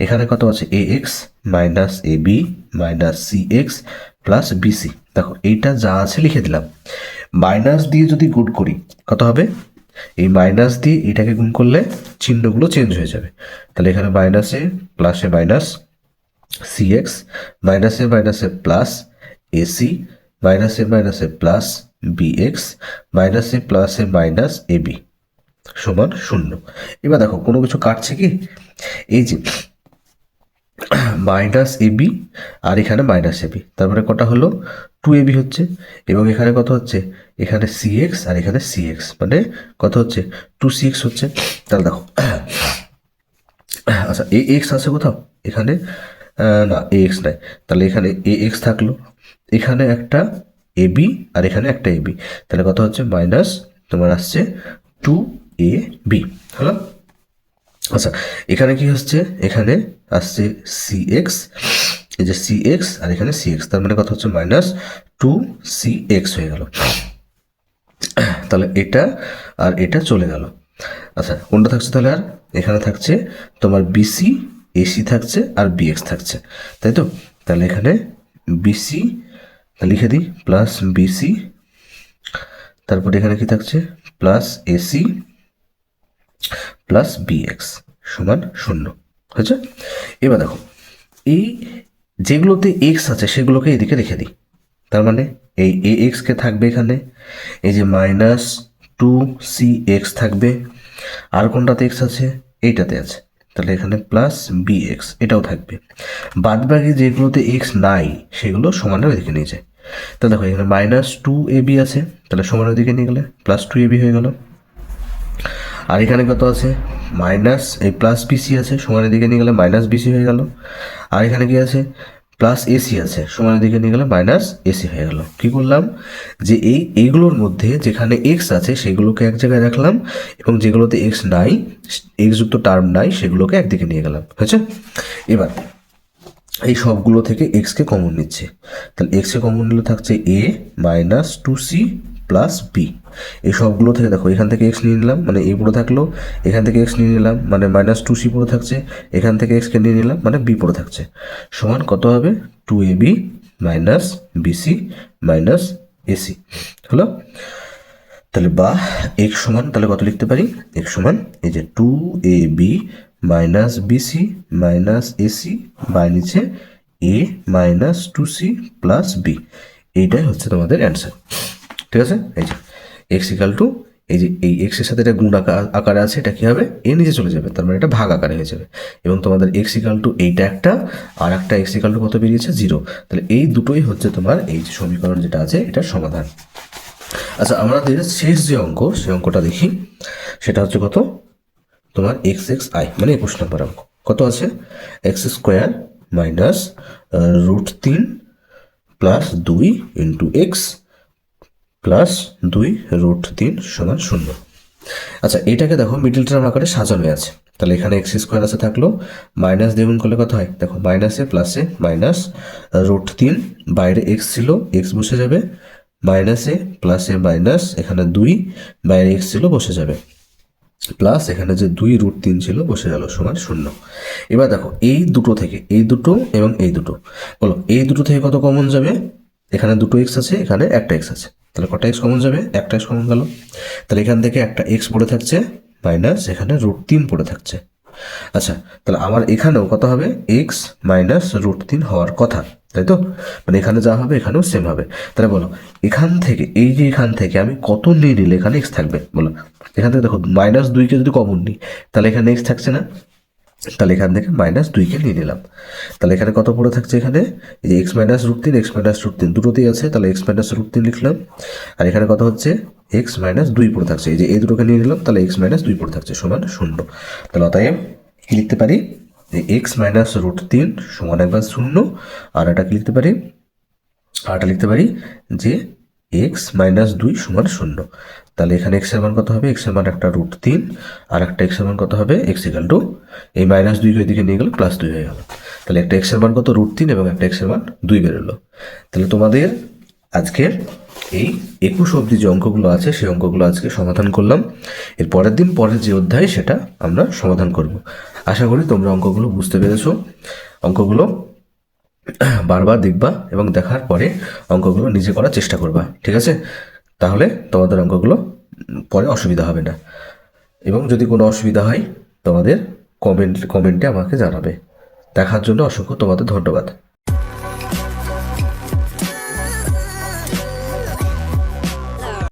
এখানে কত আছে, A X minus A B minus C X plus BC. দেখো এইটা যা আছে লিখে দিলাম, মাইনাস দিয়ে যদি গুণ করি কত হবে, এই মাইনাস দিয়ে এটাকে গুণ করলে চিহ্নগুলো চেঞ্জ হয়ে যাবে। তাহলে এখানে মাইনাসে প্লাসে মাইনাস সি এক্স মাইনাসে প্লাস এসি মাইনাসে প্লাস বি এক্স মাইনাসে প্লাসে মাইনাস এ বি সমান 0। এবার দেখো কোনো কিছু কাটছে কি, এই যে মাইনাস এ বি আর এখানে মাইনাস এ বি, তারপরে কটা হলো 2ab হচ্ছে, এবং এখানে কত হচ্ছে, এখানে সি এক্স আর এখানে সি এক্স, মানে কত হচ্ছে 2cx হচ্ছে। তাহলে দেখো আচ্ছা এ এক্স আছে কোথাও, এখানে না এ এক্স নাই, তাহলে এখানে এ এক্স থাকলো, এখানে একটা এ বি আর এখানে একটা এ বি, তাহলে কত হচ্ছে মাইনাস তোমার আসছে 2ab হলো। আচ্ছা এখানে কি হচ্ছে, এখানে আসছে সি এক্স, এই যে সি এক্স আর এখানে সি এক্স, তার মানে কত হচ্ছে মাইনাস 2cx হয়ে গেল। তাহলে এটা আর এটা চলে গেল। আচ্ছা কোনটা থাকছে তাহলে, আর এখানে থাকছে তোমার বিসি, এসি থাকছে আর বিএক্স থাকছে, তাই তো। তাহলে এখানে বিসি লিখে দিই প্লাস বিসি, তারপরে এখানে কি থাকছে প্লাস এসি প্লাস বিএক্স সমান 0 হয়েছে। এবার দেখো এই যেগুলোতে এক্স আছে সেগুলোকে এদিকে রেখে দিই, তার মানে এই এ এক্সকে থাকবে এখানে, এই যে মাইনাস 2cx থাকবে, আর কোনটাতে এক্স আছে এইটাতে আছে, তাহলে এখানে প্লাস বিএক্স এটাও থাকবে। বাদ বাকি যেগুলোতে এক্স নাই সেগুলো সমানের ওইদিকে নিয়ে যায়। তাহলে দেখো এখানে মাইনাস 2ab আছে, তাহলে সমানের দিকে নিয়ে গেলে প্লাস 2ab হয়ে গেল। আর এখানে কত আছে মাইনাস এই প্লাস বিসি আছে, সমানের দিকে নিয়ে গেলে মাইনাস বিসি হয়ে গেল। আর এখানে কি আছে প্লাস এসি আছে, সমানের দিকে নিয়ে গেলে মাইনাস এসি হয়ে গেল। কি করলাম যে এইগুলোর মধ্যে যেখানে এক্স আছে সেগুলোকে এক জায়গায় রাখলাম, এবং যেগুলোতে এক্স নাই, এক্স যুক্ত টার্ম নাই, সেগুলোকে একদিকে নিয়ে গেলাম, হয়েছে। এবার এই সবগুলো থেকে এক্সকে কমন নিচ্ছে, তাহলে এক্সকে কমন নিলে থাকছে A minus 2c plus B. এই সবগুলো থেকে দেখো এখান থেকে এক্স নিয়ে নিলাম মানে এ পড়ে থাকলো, এখান থেকে এক্স নিয়ে নিলাম মানে মাইনাস 2c পড়ে থাকছে, এখান থেকে এক্সকে নিয়ে নিলাম মানে বি পড়ে থাকছে, সমান কত হবে 2ab minus b c minus AC হলো। তাহলে বা এক্স সমান তাহলে কত লিখতে পারি, এক্স সমান এই যে 2ab minus b c minus a c by নিচে a minus 2c plus B, এইটাই হচ্ছে তোমাদের অ্যান্সার। ঠিক আছে, এই যে এক্স ইকাল টু এই যে এই এক্সের সাথে এটা গুণ আকারে আছে, এটা কি হবে এ নিচে চলে যাবে, তার মানে এটা ভাগ আকারে হয়ে যাবে, এবং তোমাদের এক্স ইকাল টু এইটা একটা, আর একটা এক্স ইকাল টু কত বেরিয়েছে 0। তাহলে এই দুটোই হচ্ছে তোমার এই যে সমীকরণ যেটা আছে এটার সমাধান। আচ্ছা আমাদের শেষ যে অঙ্ক সেই অঙ্কটা দেখি, সেটা হচ্ছে কত তোমার এক্স এক্স আই মানে 21 নম্বর অঙ্ক। কত আছে x square minus √3 plus 2 into x plus 2 √3 সমান 0। আচ্ছা এটাকে দেখো মিডল টার্ম আকারে সাজানো আছে, তাহলে এখানে এক্স স্কোয়ার আছে থাকলো, মাইনাস দিয়ে গুণ করলে কত হয় দেখো মাইনাসে প্লাসে মাইনাস √3, বাইরে এক্স ছিল এক্স বসে যাবে, মাইনাসে প্লাসে মাইনাস এখানে 2, বাইরে এক্স ছিল বসে যাবে, প্লাস এখানে যে 2 √3 ছিল বসে গেল সমান 0। এবার দেখো এই দুটো থেকে এই দুটো এবং এই দুটো, বলো এই দুটো থেকে কত কমন যাবে, এখানে দুটো এক্স আছে এখানে একটা এক্স আছে, তাহলে কটা এক্স কমন যাবে একটা এক্স কমন গেল, তাহলে এখান থেকে একটা এক্স পড়ে থাকছে মাইনাস এখানে √3 পড়ে থাকছে। আচ্ছা তাহলে আমার এখানেও কত হবে এক্স মাইনাস √3 হওয়ার কথা, তাই তো, মানে এখানে যা হবে এখানেও সেম হবে। তাহলে বলো এখান থেকে এই যে এখান থেকে আমি কত নিয়ে নিলে এখানে এক্স থাকবে, বলো এখান থেকে দেখো মাইনাস 2কে যদি কমন নিই তাহলে এখানে এক্স থাকছে না, তাহলে এখান থেকে মাইনাস 2কে নিয়ে নিলাম, তাহলে এখানে কত পড়ে থাকছে এখানে এই যে এক্স মাইনাস √3 এক্স মাইনাস √3 দুটোতেই আছে, তাহলে এক্স মাইনাস √3 লিখলাম, আর এখানে কত হচ্ছে এক্স মাইনাস 2 পড়ে থাকছে, এই যে এই দুটোকে নিয়ে নিলাম, তাহলে এক্স মাইনাস 2 পড়ে থাকছে সমান 0। তাহলে অতএব কি লিখতে পারি যে এক্স মাইনাস √3 সমান একবার 0, আর এটা কি লিখতে পারি, আর এটা লিখতে পারি যে এক্স মাইনাস 2 সমান 0। তাহলে এখানে এক্স এর মান কত হবে, এক্স এর মান একটা √3 আর একটা এক্স এর মান কত হবে এক্স ইকাল টু এই মাইনাস 2 দিকে নিয়ে গেল প্লাস 2 হয়ে গেল, তাহলে একটা এক্স এর মান কত √3 এবং একটা এক্স এর মান 2 বেরোলো। তাহলে তোমাদের আজকের এই 21 অবধি যে অঙ্কগুলো আছে সেই অঙ্কগুলো আজকে সমাধান করলাম। এর পরের দিন পরের যে অধ্যায় সেটা আমরা সমাধান করব। আশা করি তোমরা অঙ্কগুলো বুঝতে পেরেছো। অঙ্কগুলো বারবার দেখবা এবং দেখার পরে অঙ্কগুলো নিজে করার চেষ্টা করবা, ঠিক আছে? তাহলে তোমাদের অঙ্কগুলো পরে অসুবিধা হবে না। এবং যদি কোনো অসুবিধা হয় তোমাদের কমেন্টে আমাকে জানাবে। দেখার জন্য অসংখ্য তোমাদের ধন্যবাদ।